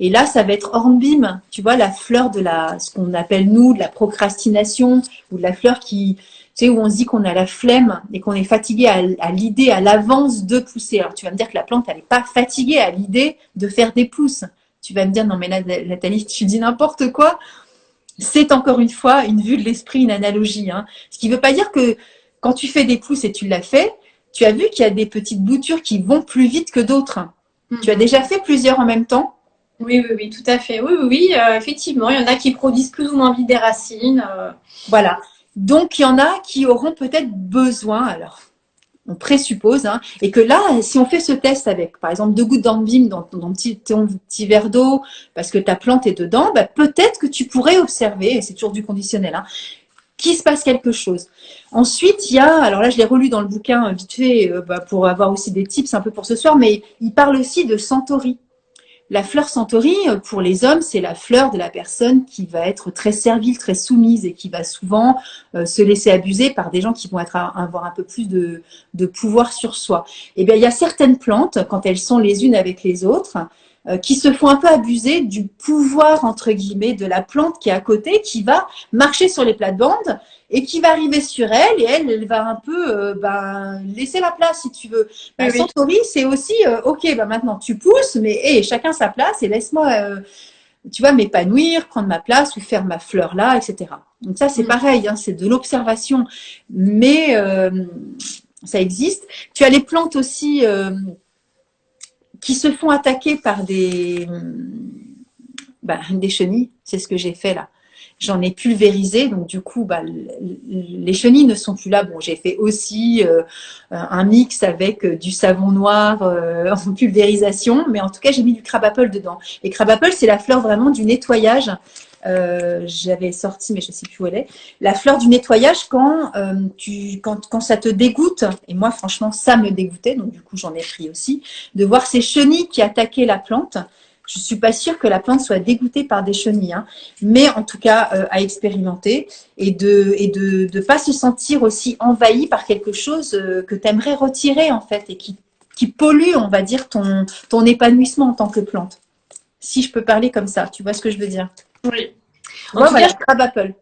Et là, ça va être hornbeam, tu vois, la fleur de ce qu'on appelle nous, de la procrastination, ou de la fleur qui, tu sais, où on se dit qu'on a la flemme et qu'on est fatigué à l'idée, à l'avance de pousser. Alors, tu vas me dire que la plante, elle n'est pas fatiguée à l'idée de faire des pousses. Tu vas me dire, non mais là, Nathalie, tu dis n'importe quoi. C'est encore une fois une vue de l'esprit, une analogie. Ce qui ne veut pas dire que quand tu fais des pousses et tu l'as fait, tu as vu qu'il y a des petites boutures qui vont plus vite que d'autres. Tu as déjà fait plusieurs en même temps? Oui, tout à fait. Oui, effectivement. Il y en a qui produisent plus ou moins vite des racines. Voilà. Donc, il y en a qui auront peut-être besoin, alors on présuppose, et que là, si on fait ce test avec, par exemple, 2 gouttes d'enzyme dans ton petit verre d'eau, parce que ta plante est dedans, peut-être que tu pourrais observer, et c'est toujours du conditionnel, qu'il se passe quelque chose. Ensuite, il y a, alors là, je l'ai relu dans le bouquin vite fait, pour avoir aussi des tips un peu pour ce soir, mais il parle aussi de Centauri. La fleur Centauri, pour les hommes, c'est la fleur de la personne qui va être très servile, très soumise, et qui va souvent se laisser abuser par des gens qui vont avoir un peu plus de pouvoir sur soi. Et bien, il y a certaines plantes, quand elles sont les unes avec les autres, qui se font un peu abuser du pouvoir, entre guillemets, de la plante qui est à côté, qui va marcher sur les plates-bandes et qui va arriver sur elle, et elle va un peu laisser la place, si tu veux. Centauri, c'est aussi, ok, maintenant tu pousses, mais chacun sa place, et laisse-moi, tu vois, m'épanouir, prendre ma place, ou faire ma fleur là, etc. Donc ça, c'est pareil, c'est de l'observation, mais ça existe. Tu as les plantes aussi qui se font attaquer par des chenilles, c'est ce que j'ai fait là. J'en ai pulvérisé, donc du coup, les chenilles ne sont plus là. Bon, j'ai fait aussi un mix avec du savon noir en pulvérisation, mais en tout cas, j'ai mis du crabapple dedans. Et crabapple, c'est la fleur vraiment du nettoyage. J'avais sorti, mais je ne sais plus où elle est. La fleur du nettoyage quand ça te dégoûte, et moi, franchement, ça me dégoûtait, donc du coup, j'en ai pris aussi, de voir ces chenilles qui attaquaient la plante. Je ne suis pas sûre que la plante soit dégoûtée par des chenilles, mais en tout cas à expérimenter, et de ne pas se sentir aussi envahi par quelque chose que tu aimerais retirer en fait, et qui pollue, on va dire, ton épanouissement en tant que plante. Si je peux parler comme ça, tu vois ce que je veux dire? Oui. En tout cas, crabapple.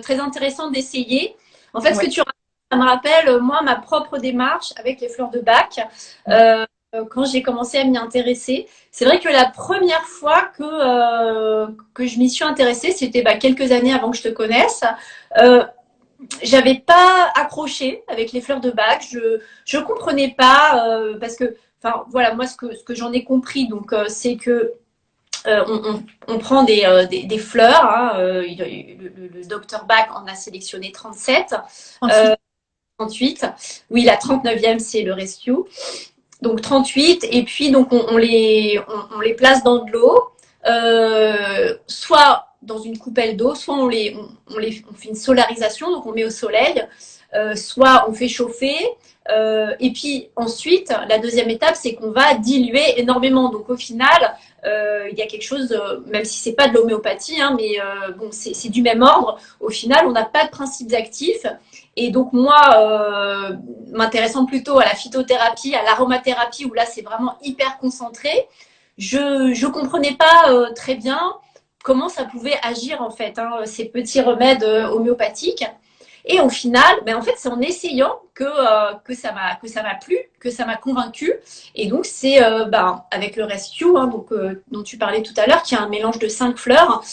Très intéressant d'essayer. En fait, ce que tu racontes, ça me rappelle, moi, ma propre démarche avec les fleurs de Bach. Quand j'ai commencé à m'y intéresser. C'est vrai que la première fois que je m'y suis intéressée, c'était quelques années avant que je te connaisse. Euh, J'avais pas accroché avec les fleurs de Bach. Je comprenais pas parce que, enfin voilà, moi ce que j'en ai compris, donc c'est que on prend des fleurs. Hein, le docteur Bach en a sélectionné 37. Ensuite, 38. Oui, la 39e, c'est le rescue. Donc 38, et puis donc on les place dans de l'eau, soit dans une coupelle d'eau, soit on fait une solarisation, donc on met au soleil, soit on fait chauffer, et puis ensuite la deuxième étape c'est qu'on va diluer énormément. Donc au final, il y a quelque chose, même si c'est pas de l'homéopathie, hein, mais bon c'est du même ordre. Au final, on n'a pas de principes actifs. Et donc moi, m'intéressant plutôt à la phytothérapie, à l'aromathérapie, où là c'est vraiment hyper concentré, je comprenais pas très bien comment ça pouvait agir en fait, hein, ces petits remèdes homéopathiques. Et au final, en fait, c'est en essayant que ça m'a plu, que ça m'a convaincu. Et donc c'est avec le rescue, hein, donc dont tu parlais tout à l'heure, qui est un mélange de 5 fleurs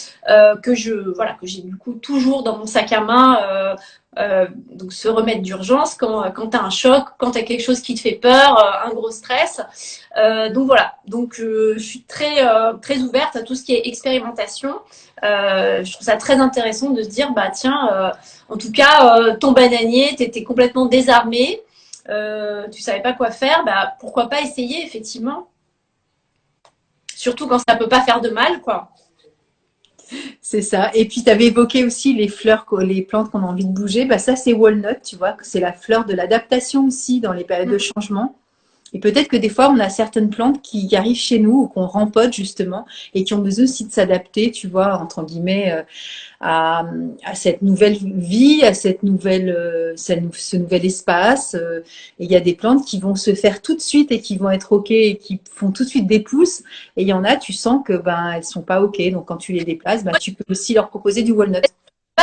que j'ai du coup toujours dans mon sac à main. Donc ce remède d'urgence quand tu as un choc, quand tu as quelque chose qui te fait peur, un gros stress. Donc voilà, donc je suis très ouverte à tout ce qui est expérimentation. Je trouve ça très intéressant de se dire, tiens, en tout cas, ton bananier, tu étais complètement désarmé, tu savais pas quoi faire, pourquoi pas essayer, effectivement. Surtout quand ça peut pas faire de mal, quoi. c'est ça. Et puis, tu avais évoqué aussi les fleurs, les plantes qu'on a envie de bouger. Bah, ça, c'est walnut, tu vois, que c'est la fleur de l'adaptation aussi dans les périodes de changement. Et peut-être que des fois, on a certaines plantes qui arrivent chez nous ou qu'on rempote justement et qui ont besoin aussi de s'adapter, tu vois, entre guillemets, à, à cette nouvelle vie, à cette nouvelle, ce nouvel espace. Et il y a des plantes qui vont se faire tout de suite et qui vont être OK et qui font tout de suite des pousses. Et il y en a, tu sens que elles sont pas OK. Donc quand tu les déplaces, tu peux aussi leur proposer du walnut.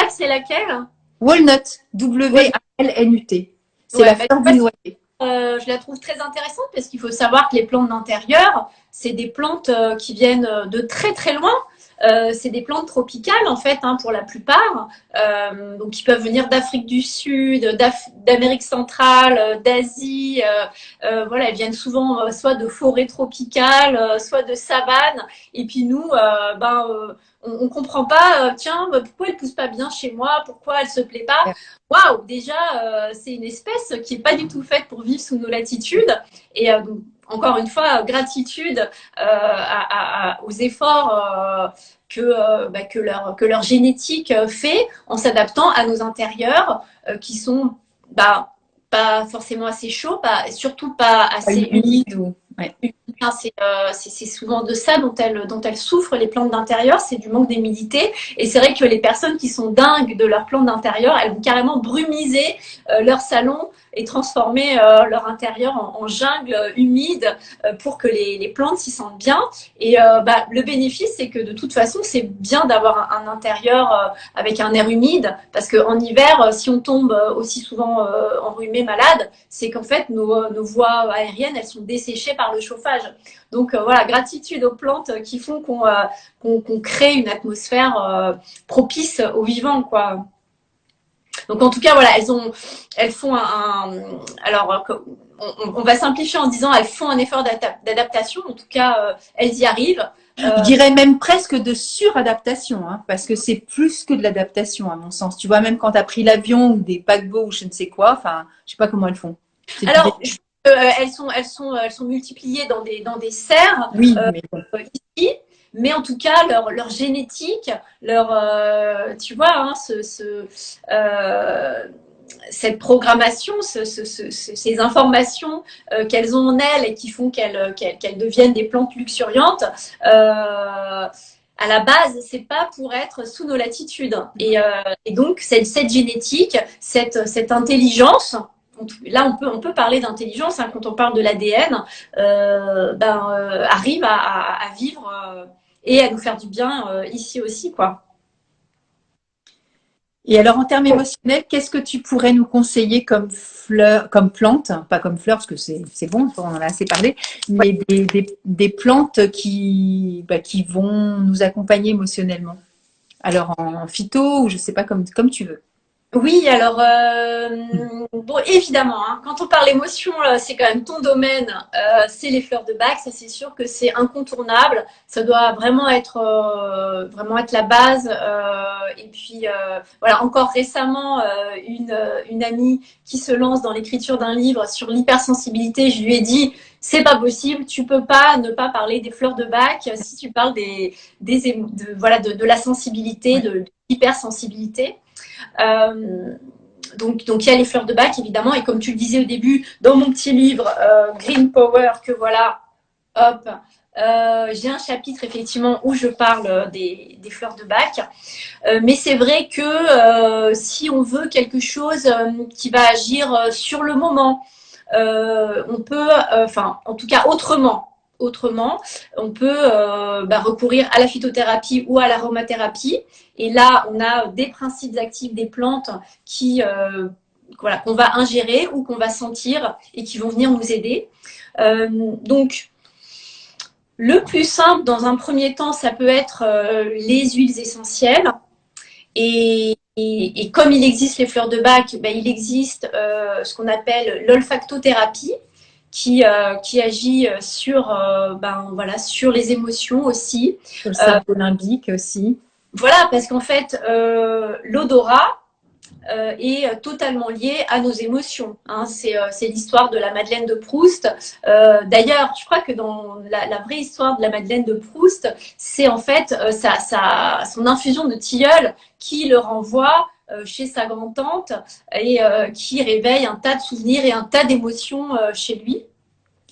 C'est laquelle? Walnut, Ouais, W-A-L-N-U-T. C'est ouais, la fleur du noyer. je la trouve très intéressante parce qu'il faut savoir que les plantes d'intérieur, c'est des plantes qui viennent de très très loin. C'est des plantes tropicales en fait, hein, pour la plupart, donc qui peuvent venir d'Afrique du Sud, d'Amérique centrale, d'Asie. Voilà, elles viennent souvent soit de forêts tropicales, soit de savanes. Et puis nous, on comprend pas. Tiens, pourquoi elle pousse pas bien chez moi? Pourquoi elle se plaît pas? Waouh, déjà, c'est une espèce qui est pas du tout faite pour vivre sous nos latitudes. Et donc, encore une fois, gratitude aux efforts que leur génétique fait en s'adaptant à nos intérieurs qui sont pas forcément assez chauds, surtout pas assez Humide ou... Ouais. c'est souvent de ça dont elles souffrent, les plantes d'intérieur, c'est du manque d'humidité. Et c'est vrai que les personnes qui sont dingues de leurs plantes d'intérieur, elles vont carrément brumiser leur salon et transformer leur intérieur en jungle humide pour que les plantes s'y sentent bien. Et le bénéfice, c'est que de toute façon, c'est bien d'avoir un intérieur avec un air humide, parce qu'en hiver, si on tombe aussi souvent enrhumé, malade, c'est qu'en fait, nos voies aériennes, elles sont desséchées par le chauffage. Donc voilà, gratitude aux plantes qui font qu'on crée une atmosphère propice aux vivants, quoi. Donc en tout cas, voilà, elles font alors on va simplifier en disant elles font un effort d'adaptation. En tout cas, elles y arrivent. Je dirais même presque de suradaptation, hein, parce que c'est plus que de l'adaptation à mon sens. Tu vois, même quand tu as pris l'avion ou des paquebots ou je ne sais quoi, enfin, je sais pas comment elles font. Alors, elles sont multipliées dans des serres. Oui, mais bon. Ici. Mais en tout cas, leur génétique, tu vois, hein, cette programmation, ces informations qu'elles ont en elles et qui font qu'elles deviennent des plantes luxuriantes, à la base, c'est pas pour être sous nos latitudes. Et donc, cette génétique, cette intelligence, là, on peut parler d'intelligence hein, quand on parle de l'ADN, arrive à vivre et à nous faire du bien ici aussi, quoi. Et alors, en termes émotionnels, qu'est-ce que tu pourrais nous conseiller comme fleur, comme plante, pas comme fleur, parce que c'est bon, on en a assez parlé, mais des plantes qui vont nous accompagner émotionnellement. Alors, en phyto, ou je sais pas, comme tu veux. Oui, alors bon, évidemment, hein, quand on parle émotion, c'est quand même ton domaine, c'est les fleurs de bac, ça c'est sûr que c'est incontournable, ça doit vraiment être la base. Et puis voilà, encore récemment, une amie qui se lance dans l'écriture d'un livre sur l'hypersensibilité, je lui ai dit, c'est pas possible, tu peux pas ne pas parler des fleurs de bac si tu parles voilà, de la sensibilité, Ouais. de l'hypersensibilité. Euh, donc il y a les fleurs de bac évidemment, et comme tu le disais au début, dans mon petit livre Green Power, que voilà, hop, j'ai un chapitre effectivement où je parle des fleurs de bac. Mais c'est vrai que si on veut quelque chose qui va agir sur le moment, on peut, enfin en tout cas autrement, on peut recourir à la phytothérapie ou à l'aromathérapie. Et là, on a des principes actifs des plantes qui, voilà, qu'on va ingérer ou qu'on va sentir et qui vont venir nous aider. Donc, le plus simple dans un premier temps, ça peut être les huiles essentielles. Et comme il existe les fleurs de bac, ben, il existe ce qu'on appelle l'olfactothérapie qui agit sur, voilà, sur les émotions aussi. Sur le cerveau limbique aussi. Voilà, parce qu'en fait, l'odorat est totalement lié à nos émotions. Hein. C'est l'histoire de la Madeleine de Proust. D'ailleurs, je crois que dans la vraie histoire de la Madeleine de Proust, c'est en fait son infusion de tilleul qui le renvoie chez sa grand-tante et qui réveille un tas de souvenirs et un tas d'émotions chez lui.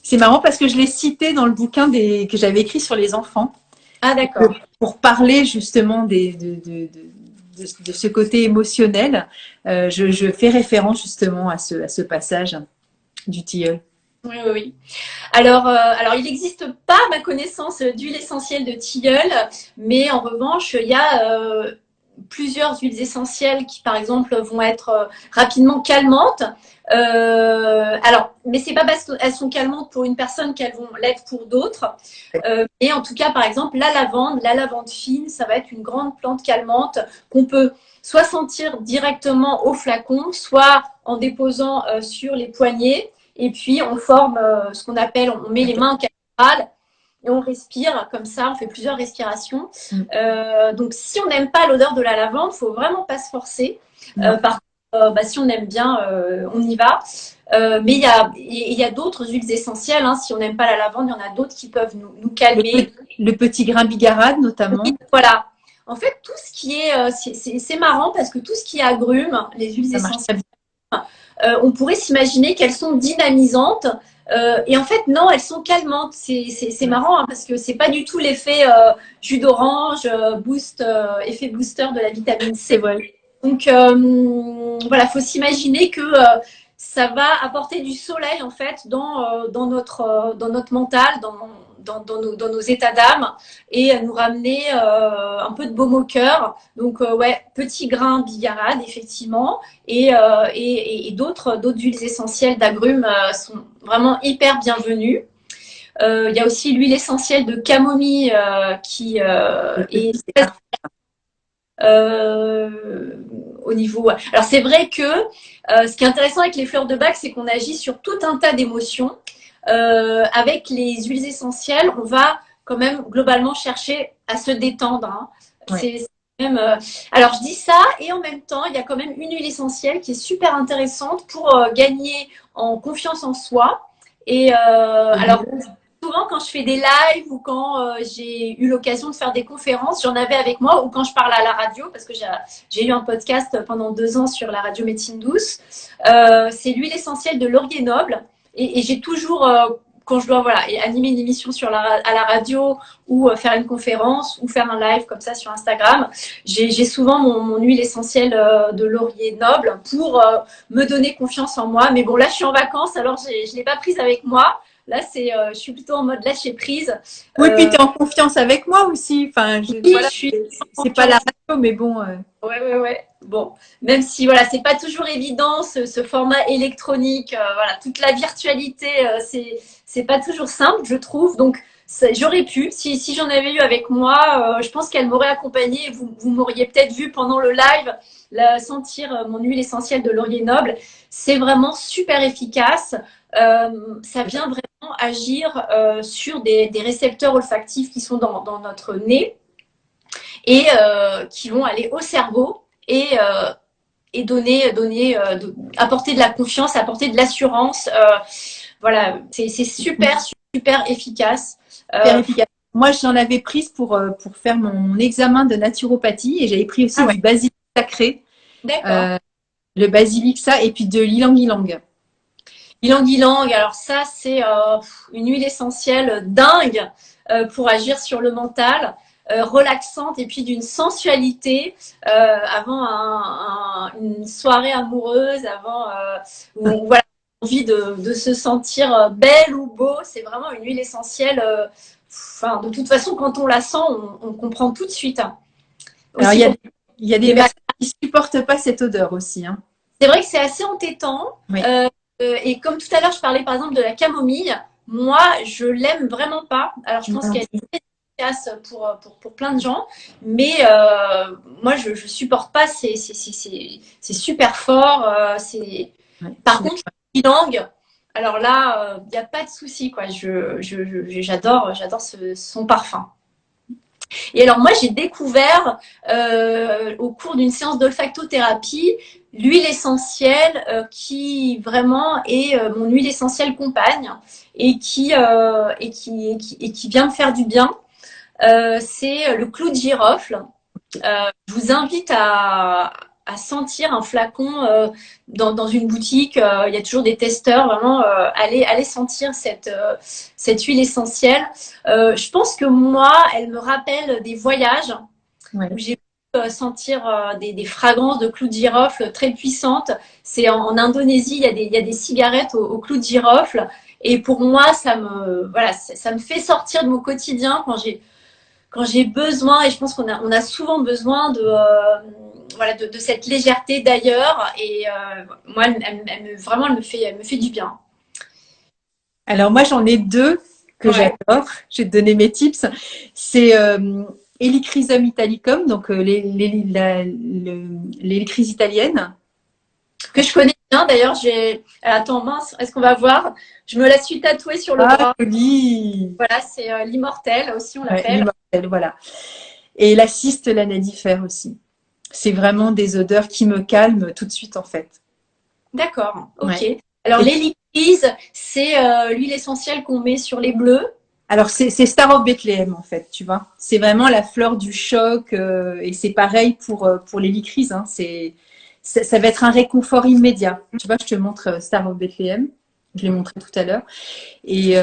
C'est marrant parce que je l'ai cité dans le bouquin que j'avais écrit sur les enfants. Ah d'accord. Pour parler justement de ce côté émotionnel, je fais référence justement à ce passage du tilleul. Oui, oui, oui. Alors il n'existe pas, à ma connaissance, d'huile essentielle de tilleul, mais en revanche, il y a plusieurs huiles essentielles qui, par exemple, vont être rapidement calmantes. Mais c'est pas parce qu'elles sont calmantes pour une personne qu'elles vont l'être pour d'autres. Et en tout cas, par exemple, la lavande fine, ça va être une grande plante calmante qu'on peut soit sentir directement au flacon, soit en déposant sur les poignets. Et puis, on forme ce qu'on appelle, on met les mains en cathédrale et on respire comme ça, on fait plusieurs respirations. Donc, si on n'aime pas l'odeur de la lavande, il faut vraiment pas se forcer. Par contre, si on aime bien, on y va. Mais il y a d'autres huiles essentielles. Hein. Si on n'aime pas la lavande, il y en a d'autres qui peuvent nous calmer. Le petit grain bigarade, notamment. Oui, voilà. En fait, tout ce qui est... c'est marrant parce que tout ce qui est agrumes, les huiles essentielles, on pourrait s'imaginer qu'elles sont dynamisantes. Et en fait, non, elles sont calmantes. C'est marrant hein, parce que c'est pas du tout l'effet jus d'orange, effet booster de la vitamine C. C'est vrai. Donc voilà, faut s'imaginer que ça va apporter du soleil en fait dans notre mental, dans nos états d'âme et nous ramener un peu de baume au cœur. Donc ouais, petit grain bigarade effectivement et d'autres huiles essentielles d'agrumes sont vraiment hyper bienvenues. Il y a aussi l'huile essentielle de camomille qui est au niveau. Alors c'est vrai que ce qui est intéressant avec les fleurs de bac, c'est qu'on agit sur tout un tas d'émotions. Avec les huiles essentielles, on va quand même globalement chercher à se détendre. Hein. Ouais. C'est même, alors je dis ça et en même temps, il y a quand même une huile essentielle qui est super intéressante pour gagner en confiance en soi. Et alors souvent quand je fais des lives ou quand j'ai eu l'occasion de faire des conférences, j'en avais avec moi ou quand je parle à la radio parce que j'ai eu un podcast pendant 2 ans sur la radio Médecine Douce. C'est l'huile essentielle de laurier noble et j'ai toujours quand je dois voilà animer une émission à la radio ou faire une conférence ou faire un live comme ça sur Instagram, j'ai souvent mon huile essentielle de laurier noble pour me donner confiance en moi. Mais bon là je suis en vacances alors je l'ai pas prise avec moi. Là, je suis plutôt en mode lâcher prise. Oui, puis tu es en confiance avec moi aussi. Enfin, Oui, voilà, je suis en c'est pas la confiance. radio, mais bon. Ouais, ouais, ouais. Bon, même si voilà, c'est pas toujours évident ce format électronique, voilà, toute la virtualité, c'est pas toujours simple, je trouve. Donc j'aurais pu, si j'en avais eu avec moi, je pense qu'elle m'aurait accompagnée. Et vous m'auriez peut-être vu pendant le live sentir mon huile essentielle de laurier noble. C'est vraiment super efficace. Ça vient vraiment agir sur des récepteurs olfactifs qui sont dans notre nez et qui vont aller au cerveau et apporter de la confiance, apporter de l'assurance. Voilà, c'est super, super efficace. Super efficace. Moi, j'en avais prise pour faire mon examen de naturopathie et j'avais pris aussi Ah ouais, du basilic sacré, d'accord. euh, le basilic ça, et puis de l'ilang-ilang. Ylang-ylang, alors ça, c'est une huile essentielle dingue pour agir sur le mental, relaxante et puis d'une sensualité avant une soirée amoureuse, avant où voilà, envie de se sentir belle ou beau. C'est vraiment une huile essentielle. Enfin, de toute façon, quand on la sent, on comprend tout de suite, hein. Alors, Aussi pour il y a des les personnes qui supportent pas cette odeur aussi, hein. C'est vrai que c'est assez entêtant. Oui. Et comme tout à l'heure, je parlais par exemple de la camomille. Moi, je l'aime vraiment pas. Alors, je pense qu'elle est très efficace pour plein de gens. Mais moi, je supporte pas. C'est super fort. Ouais, je Par suis contre, d'accord. langue. Alors là, il n'y a pas de souci, quoi. J'adore son parfum. Et alors moi, j'ai découvert au cours d'une séance d'olfactothérapie l'huile essentielle qui vraiment est mon huile essentielle compagne et qui vient me faire du bien. C'est le clou de girofle. Je vous invite à sentir un flacon dans une boutique. Il y a toujours des testeurs. Vraiment, allez sentir cette huile essentielle. Je pense que moi, elle me rappelle des voyages où Ouais. j'ai pu sentir des fragrances de clous de girofle très puissantes. C'est en Indonésie, il y a des cigarettes au clou de girofle. Et pour moi, ça me fait sortir de mon quotidien quand j'ai besoin, et je pense qu'on a souvent besoin voilà, de cette légèreté d'ailleurs. Et moi, vraiment, elle me fait du bien. Alors moi, j'en ai deux que Ouais. j'adore. Je vais te donner mes tips. C'est Helichrysum italicum, donc l'hélicryse italienne. Que je connais bien d'ailleurs. Attends, mince, est-ce qu'on va voir? Je me la suis tatouée sur le Ah, bras. joli. Voilà, c'est l'immortel aussi, on Ouais, l'appelle. l'immortel, voilà. Et la ciste lanadifère aussi. C'est vraiment des odeurs qui me calment tout de suite, en fait. D'accord, ok. Ouais. Alors, Et l'hélicryse, c'est l'huile essentielle qu'on met sur les bleus. alors, c'est Star of Bethlehem, en fait, tu vois. C'est vraiment la fleur du choc. Et c'est pareil pour l'hélicryse, hein. Ça va être un réconfort immédiat. Tu vois, je te montre Star of Bethlehem. Je l'ai montré tout à l'heure. Et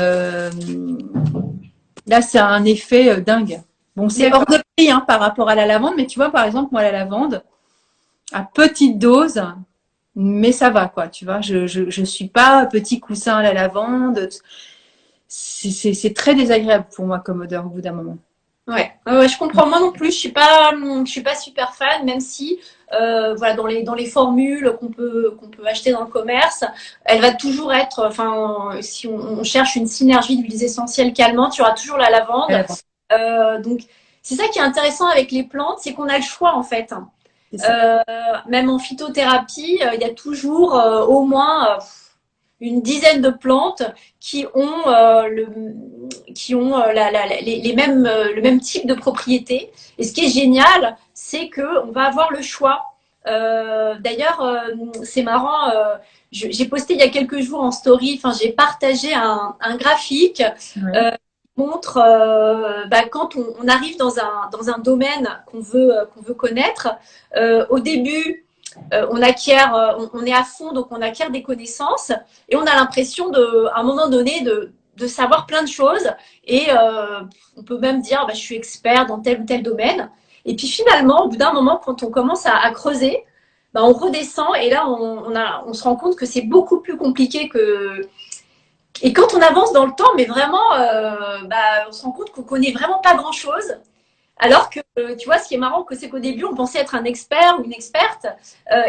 là, c'est un effet dingue. Bon, c'est hors D'accord. de prix hein, par rapport à la lavande, mais tu vois, par exemple, moi, la lavande, à petite dose, mais ça va, quoi. Tu vois, je suis pas petit coussin à la lavande. C'est très désagréable pour moi comme odeur au bout d'un moment. Ouais, ouais, je comprends. Moi non plus, je suis pas super fan, même si, voilà, dans les formules qu'on peut acheter dans le commerce, elle va toujours être, enfin, si on cherche une synergie d'huiles essentielles calmantes, il y aura toujours la La lavande. lavande, Donc, c'est ça qui est intéressant avec les plantes, c'est qu'on a le choix en fait. c'est ça. Même en phytothérapie, il y a toujours au moins une dizaine de plantes qui ont, les mêmes, le même type de propriétés. Et ce qui est génial, c'est qu'on va avoir le choix. D'ailleurs, c'est marrant, j'ai posté il y a quelques jours en story, enfin j'ai partagé un graphique Ouais. qui montre quand on arrive dans un domaine qu'on veut connaître. Au début, on acquiert, on est à fond, donc on acquiert des connaissances et on a l'impression à un moment donné de savoir plein de choses et on peut même dire je suis expert dans tel ou tel domaine. Et puis finalement, au bout d'un moment, quand on commence à creuser, on redescend et là on se rend compte que c'est beaucoup plus compliqué Et quand on avance dans le temps, mais vraiment, on se rend compte qu'on connaît vraiment pas grand-chose. Alors que, tu vois, ce qui est marrant, c'est qu'au début, on pensait être un expert ou une experte.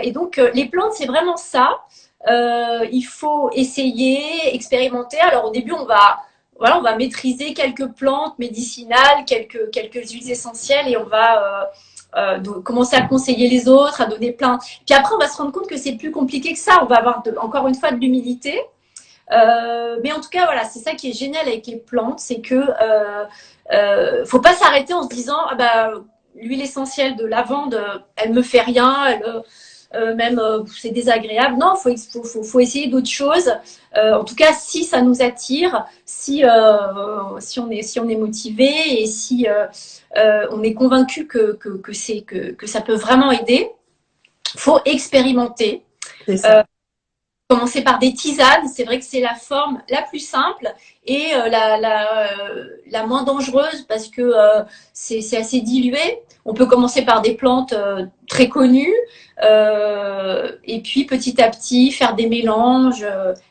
Et donc, les plantes, c'est vraiment ça. Il faut essayer, expérimenter. Alors, au début, voilà, on va maîtriser quelques plantes médicinales, quelques huiles essentielles et on va commencer à conseiller les autres, à donner plein. Puis après, on va se rendre compte que c'est plus compliqué que ça. On va avoir encore une fois de l'humilité. Mais en tout cas, voilà, c'est ça qui est génial avec les plantes, c'est que faut pas s'arrêter en se disant ah bah l'huile essentielle de lavande, elle me fait rien, c'est désagréable. Non, faut essayer d'autres choses. En tout cas, si ça nous attire, si on est motivé et si on est convaincu que ça peut vraiment aider, faut expérimenter. C'est ça. Commencer par des tisanes, c'est vrai que c'est la forme la plus simple et la moins dangereuse parce que c'est assez dilué. On peut commencer par des plantes très connues et puis petit à petit faire des mélanges.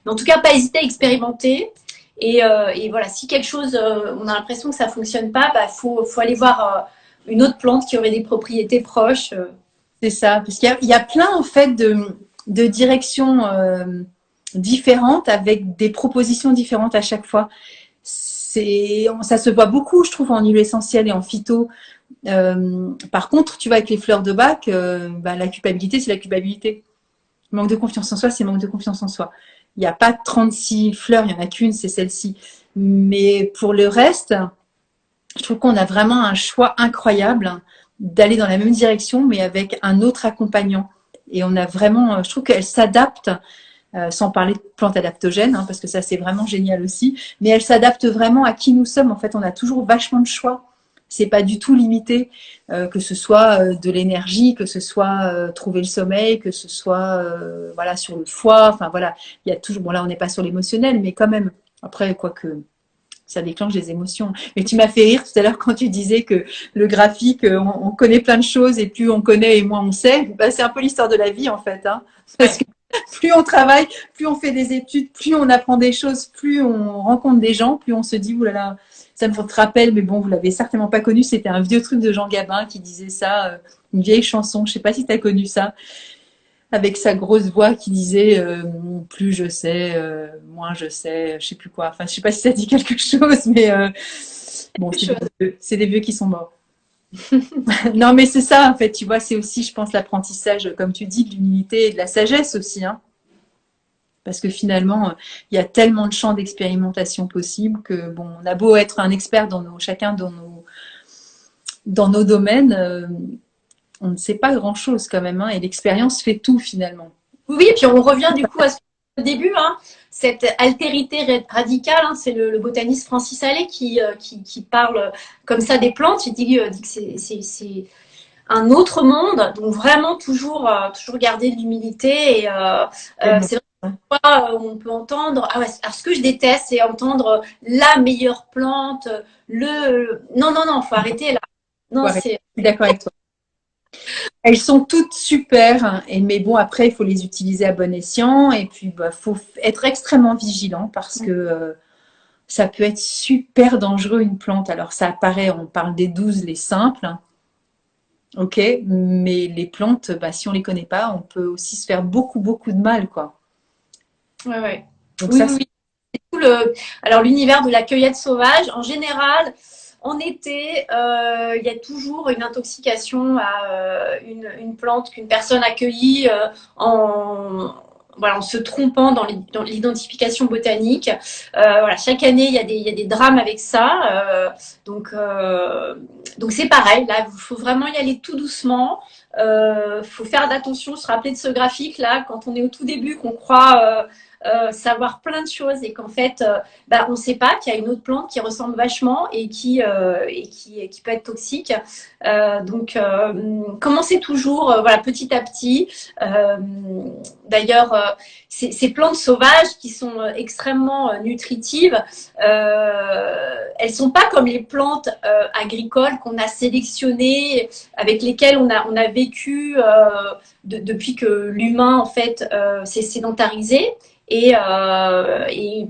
Mais en tout cas, pas hésiter à expérimenter. Et voilà, si quelque chose, on a l'impression que ça fonctionne pas, faut aller voir une autre plante qui aurait des propriétés proches. C'est ça, parce qu'il y a plein en fait de directions différentes avec des propositions différentes à chaque fois. Ça se voit beaucoup, je trouve, en huile essentielle et en phyto. Par contre, tu vois, avec les fleurs de bac, la culpabilité, c'est la culpabilité. Manque de confiance en soi, c'est manque de confiance en soi. Il n'y a pas 36 fleurs, il n'y en a qu'une, c'est celle-ci. Mais pour le reste, je trouve qu'on a vraiment un choix incroyable d'aller dans la même direction, mais avec un autre accompagnant. Et on a vraiment, je trouve qu'elle s'adapte, sans parler de plantes adaptogènes, hein, parce que ça c'est vraiment génial aussi, mais elle s'adapte vraiment à qui nous sommes. En fait, on a toujours vachement de choix. C'est pas du tout limité, que ce soit de l'énergie, que ce soit trouver le sommeil, que ce soit voilà sur le foie. Enfin voilà, il y a toujours. Bon là, on n'est pas sur l'émotionnel, mais quand même. Après, quoique ça déclenche des émotions. Mais tu m'as fait rire tout à l'heure quand tu disais que le graphique, on connaît plein de choses et plus on connaît et moins on sait. Bah, c'est un peu l'histoire de la vie en fait, hein. Parce que plus on travaille, plus on fait des études, plus on apprend des choses, plus on rencontre des gens, plus on se dit oulala, ça me rappelle, mais bon, vous l'avez certainement pas connu, c'était un vieux truc de Jean Gabin qui disait ça, une vieille chanson, je sais pas si tu as connu ça, avec sa grosse voix qui disait plus je sais, moins je sais, je sais plus quoi. Enfin, je sais pas si ça dit quelque chose, mais bon, c'est des vieux qui sont morts. Non, mais c'est ça, en fait, tu vois, c'est aussi, je pense, l'apprentissage, comme tu dis, de l'humilité et de la sagesse aussi, hein. Parce que finalement, il y a tellement de champs d'expérimentation possibles que, bon, on a beau être un expert chacun dans nos domaines, on ne sait pas grand-chose quand même, hein, et l'expérience fait tout finalement. Oui, et puis on revient du coup à ce au début, hein, cette altérité radicale, hein, c'est le botaniste Francis Allais qui parle comme ça des plantes. Il dit que c'est un autre monde, donc vraiment toujours garder de l'humilité. Et c'est vrai que on peut entendre, ah ouais, alors ce que je déteste, c'est entendre la meilleure plante, non, faut arrêter là. Non, Ouais, je suis d'accord avec toi. Elles sont toutes super, hein, mais bon, après, il faut les utiliser à bon escient et puis bah, faut être extrêmement vigilant parce que ça peut être super dangereux une plante. Alors ça apparaît, on parle des 12, les simples, hein, ok, mais les plantes, bah, si on les connaît pas, on peut aussi se faire beaucoup de mal, quoi. ouais. Donc Oui, ça, oui, oui. Alors l'univers de la cueillette sauvage, en général, en été, il y a toujours une intoxication à une plante qu'une personne a cueillie en se trompant dans l'identification botanique. Voilà, chaque année, il y a des drames avec ça. Donc c'est pareil. Là, il faut vraiment y aller tout doucement. Faut faire attention, se rappeler de ce graphique là quand on est au tout début, qu'on croit savoir plein de choses et qu'en fait, on ne sait pas qu'il y a une autre plante qui ressemble vachement et qui peut être toxique. Commencez toujours, voilà, petit à petit. D'ailleurs, ces plantes sauvages qui sont extrêmement nutritives, elles sont pas comme les plantes agricoles qu'on a sélectionnées, avec lesquelles on a vécu depuis que l'humain en fait s'est sédentarisé. et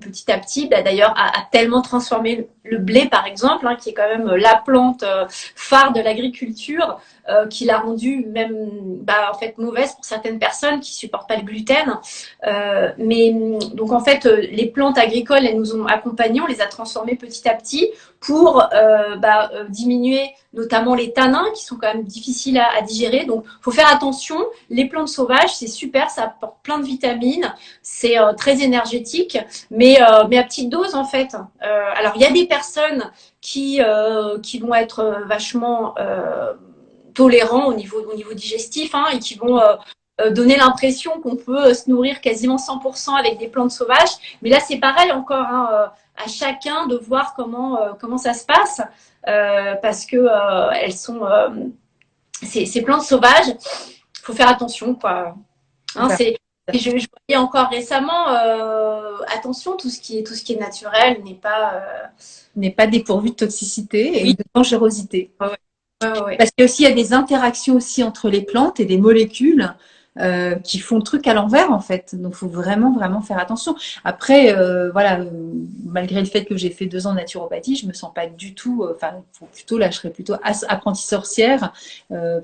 petit à petit, bah, d'ailleurs, a tellement transformé le blé, par exemple, hein, qui est quand même la plante phare de l'agriculture, qui l'a rendue même en fait mauvaise pour certaines personnes qui supportent pas le gluten. Mais donc en fait, les plantes agricoles, elles nous ont accompagnés, on les a transformées petit à petit pour diminuer notamment les tanins qui sont quand même difficiles à digérer. Donc, faut faire attention. Les plantes sauvages, c'est super, ça apporte plein de vitamines, c'est très énergétique, mais à petite dose en fait. Alors, il y a des personnes qui vont être vachement tolérants au niveau digestif, hein, et qui vont donner l'impression qu'on peut se nourrir quasiment 100% avec des plantes sauvages. Mais là, c'est pareil encore, hein, à chacun de voir comment ça se passe, parce que elles sont ces plantes sauvages. Il faut faire attention, quoi. Hein, je voyais encore récemment, attention, tout ce qui est naturel n'est pas dépourvu de toxicité et de dangerosité. Ouais. Parce qu'il y a des interactions aussi entre les plantes et des molécules qui font le truc à l'envers en fait. Donc il faut vraiment vraiment faire attention. Après malgré le fait que j'ai fait 2 ans de naturopathie, je me sens pas du tout, je serais plutôt apprentie sorcière,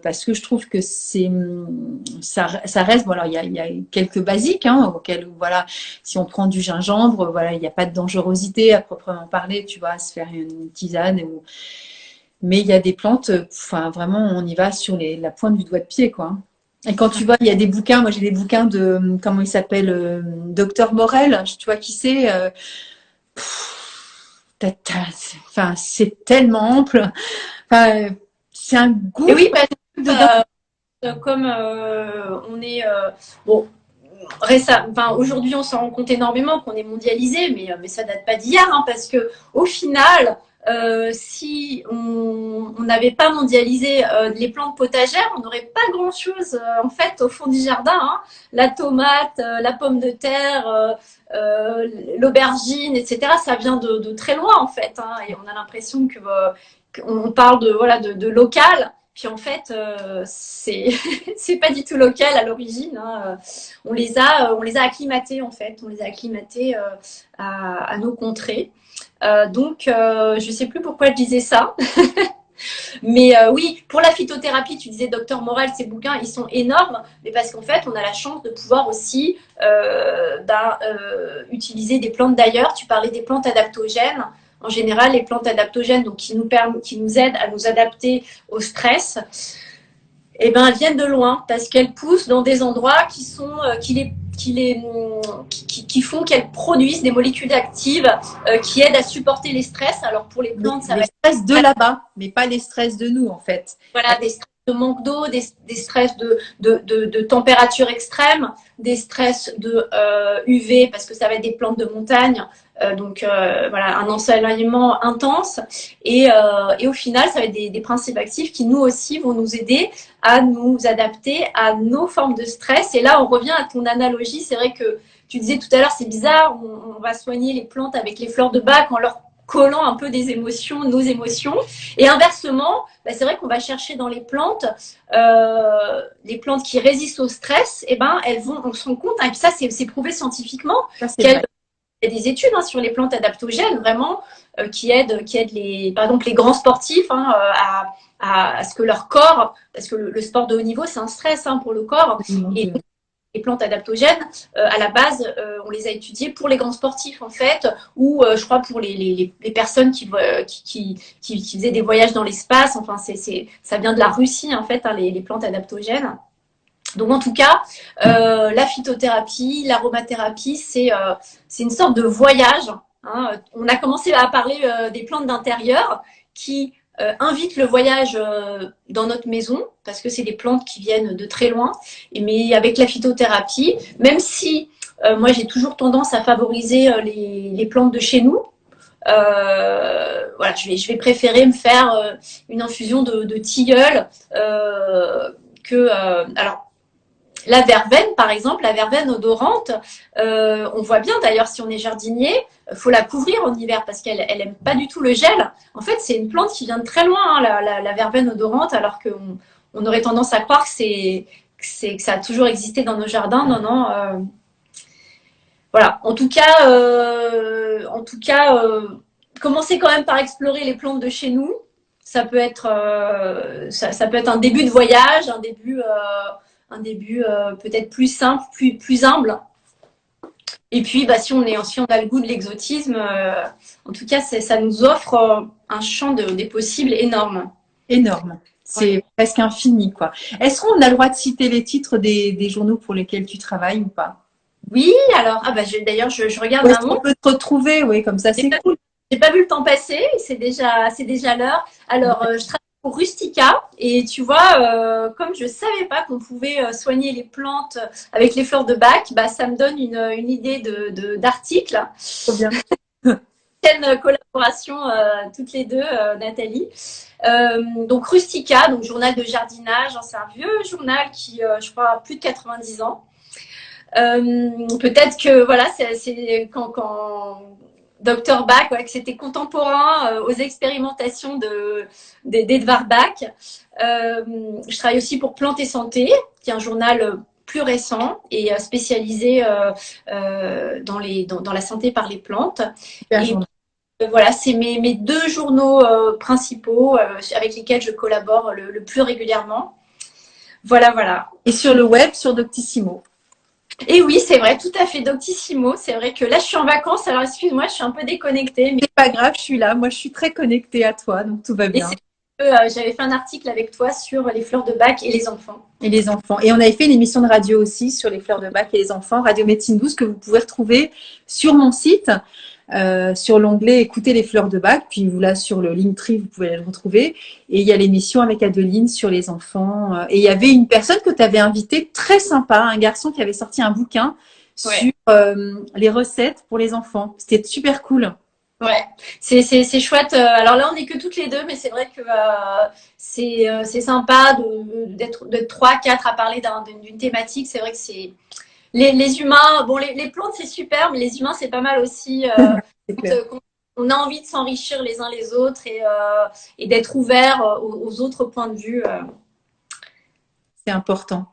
parce que je trouve que ça reste, bon, alors il y a quelques basiques, hein, auxquels voilà, si on prend du gingembre, voilà, il n'y a pas de dangerosité à proprement parler, tu vois, à se faire une tisane mais il y a des plantes, vraiment on y va sur la pointe du doigt de pied, quoi. Et quand tu vois, il y a des bouquins, moi j'ai des bouquins de, comment il s'appelle, Docteur Morel, tu vois qui c'est, c'est tellement ample, c'est un goût. Et oui, comme on est bon, aujourd'hui on s'en rend compte énormément qu'on est mondialisé, mais ça date pas d'hier, hein, parce que au final, si on n'avait pas mondialisé les plantes potagères, on n'aurait pas grand-chose en fait au fond du jardin, hein. La tomate, la pomme de terre, l'aubergine, etc. Ça vient de très loin en fait, hein, et on a l'impression qu'on parle de local. Puis en fait, c'est pas du tout local à l'origine, hein. On les a acclimatés en fait, on les a acclimatés à nos contrées. Donc, je sais plus pourquoi je disais ça. Mais oui, pour la phytothérapie, tu disais Docteur Morel, ces bouquins, ils sont énormes, mais parce qu'en fait, on a la chance de pouvoir aussi utiliser des plantes d'ailleurs. Tu parlais des plantes adaptogènes. En général, les plantes adaptogènes, donc qui nous aident à nous adapter au stress, elles viennent de loin parce qu'elles poussent dans des endroits qui font qu'elles produisent des molécules actives qui aident à supporter les stress. Alors pour les plantes, ça va être les stress de là-bas, mais pas les stress de nous en fait. Voilà, des stress de manque d'eau, des stress de température extrême, des stress de UV parce que ça va être des plantes de montagne. Un ensoleillement intense et au final ça va être des principes actifs qui nous aussi vont nous aider à nous adapter à nos formes de stress. Et là on revient à ton analogie, c'est vrai que tu disais tout à l'heure c'est bizarre, on va soigner les plantes avec les fleurs de Bach en leur collant un peu des émotions, nos émotions, et inversement c'est vrai qu'on va chercher dans les plantes qui résistent au stress, on se rend compte, et puis ça c'est prouvé scientifiquement, qu'elles il y a des études sur les plantes adaptogènes vraiment qui aident par exemple les grands sportifs, hein, à ce que leur corps, parce que le sport de haut niveau c'est un stress, hein, pour le corps, et les plantes adaptogènes à la base on les a étudiées pour les grands sportifs en fait, ou je crois pour les personnes qui faisaient des voyages dans l'espace, enfin ça vient de la Russie en fait, hein, les plantes adaptogènes. Donc en tout cas, la phytothérapie, l'aromathérapie, c'est une sorte de voyage, hein. On a commencé à parler des plantes d'intérieur qui invitent le voyage dans notre maison, parce que c'est des plantes qui viennent de très loin. Mais avec la phytothérapie, même si moi j'ai toujours tendance à favoriser les plantes de chez nous, je vais préférer me faire une infusion de tilleul alors la verveine, par exemple, la verveine odorante, on voit bien d'ailleurs si on est jardinier, faut la couvrir en hiver parce qu'elle aime pas du tout le gel. En fait, c'est une plante qui vient de très loin, hein, la verveine odorante, alors qu'on aurait tendance à croire que ça a toujours existé dans nos jardins. Non, non. Voilà. En tout cas, commencez quand même par explorer les plantes de chez nous. Ça peut être, ça peut être un début de voyage, un début peut-être plus simple, plus humble. Et puis, bah, si on a le goût de l'exotisme, en tout cas, ça nous offre un champ des possibles énorme. Énorme. C'est Ouais. presque infini, quoi. Est-ce qu'on a le droit de citer les titres des journaux pour lesquels tu travailles ou pas? Oui, alors, ah bah, d'ailleurs, je regarde Où ma est-ce qu'on montre. peut te retrouver? Oui, comme ça, c'est cool. J'ai pas vu le temps passer, c'est déjà l'heure. Alors, je travaille pour Rustica et tu vois, comme je savais pas qu'on pouvait soigner les plantes avec les fleurs de Bach, bah, ça me donne une idée d'article. Trop bien. Quelle collaboration toutes les deux, Nathalie. Donc Rustica, donc journal de jardinage, hein, c'est un vieux journal qui, je crois, a plus de 90 ans. Peut-être que voilà, c'est quand Dr Bach, ouais, que c'était contemporain aux expérimentations d'Edvard Bach. Je travaille aussi pour Plantes et Santé, qui est un journal plus récent et spécialisé dans la santé par les plantes. Super Et journal. voilà, c'est mes deux journaux principaux avec lesquels je collabore le plus régulièrement. Voilà, voilà. Et sur le web, sur Doctissimo. Et oui, c'est vrai, tout à fait, Doctissimo. C'est vrai que là, je suis en vacances, alors excuse-moi, je suis un peu déconnectée. Mais C'est pas grave, je suis là. Moi, je suis très connectée à toi, donc tout va et bien. c'est que j'avais fait un article avec toi sur les fleurs de Bach et les enfants. Et les enfants. Et on avait fait une émission de radio aussi sur les fleurs de bac et les enfants, Radio Médecine Douce, que vous pouvez retrouver sur mon site, sur l'onglet Écoutez les fleurs de bac. Puis vous là sur le Linktree, vous pouvez le retrouver. Et il y a l'émission avec Adeline sur les enfants. Et il y avait une personne que tu avais invitée, très sympa, un garçon qui avait sorti un bouquin Ouais. sur les recettes pour les enfants. C'était super cool. Ouais, c'est chouette. Alors là, on n'est que toutes les deux, mais c'est vrai que c'est sympa d'être trois, quatre à parler d'une thématique. C'est vrai que c'est les humains. Bon, les plantes c'est super, mais les humains c'est pas mal aussi. C'est Quand, clair. quand on a envie de s'enrichir les uns les autres et d'être ouvert aux autres points de vue. C'est important.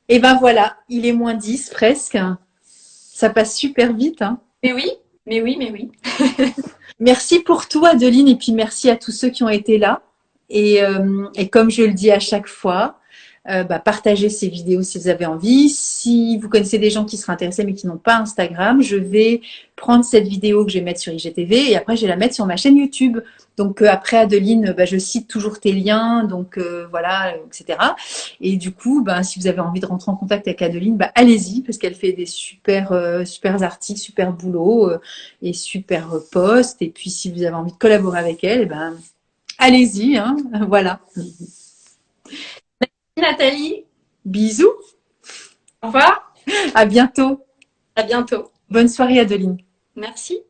Et ben voilà, il est -10 presque. Ça passe super vite, hein. Mais oui, mais oui, mais oui. Merci pour tout, Adeline, et puis merci à tous ceux qui ont été là. Et comme je le dis à chaque fois, partagez ces vidéos si vous avez envie. Si vous connaissez des gens qui seraient intéressés mais qui n'ont pas Instagram, je vais prendre cette vidéo que je vais mettre sur IGTV et après je vais la mettre sur ma chaîne YouTube. Donc après Adeline, je cite toujours tes liens, donc voilà, etc. Et du coup, si vous avez envie de rentrer en contact avec Adeline, allez-y parce qu'elle fait des super articles, super boulot et super posts. Et puis si vous avez envie de collaborer avec elle, allez-y, hein, voilà. Nathalie, Bisous, au revoir, à bientôt. à bientôt. Bonne soirée Adeline. Merci.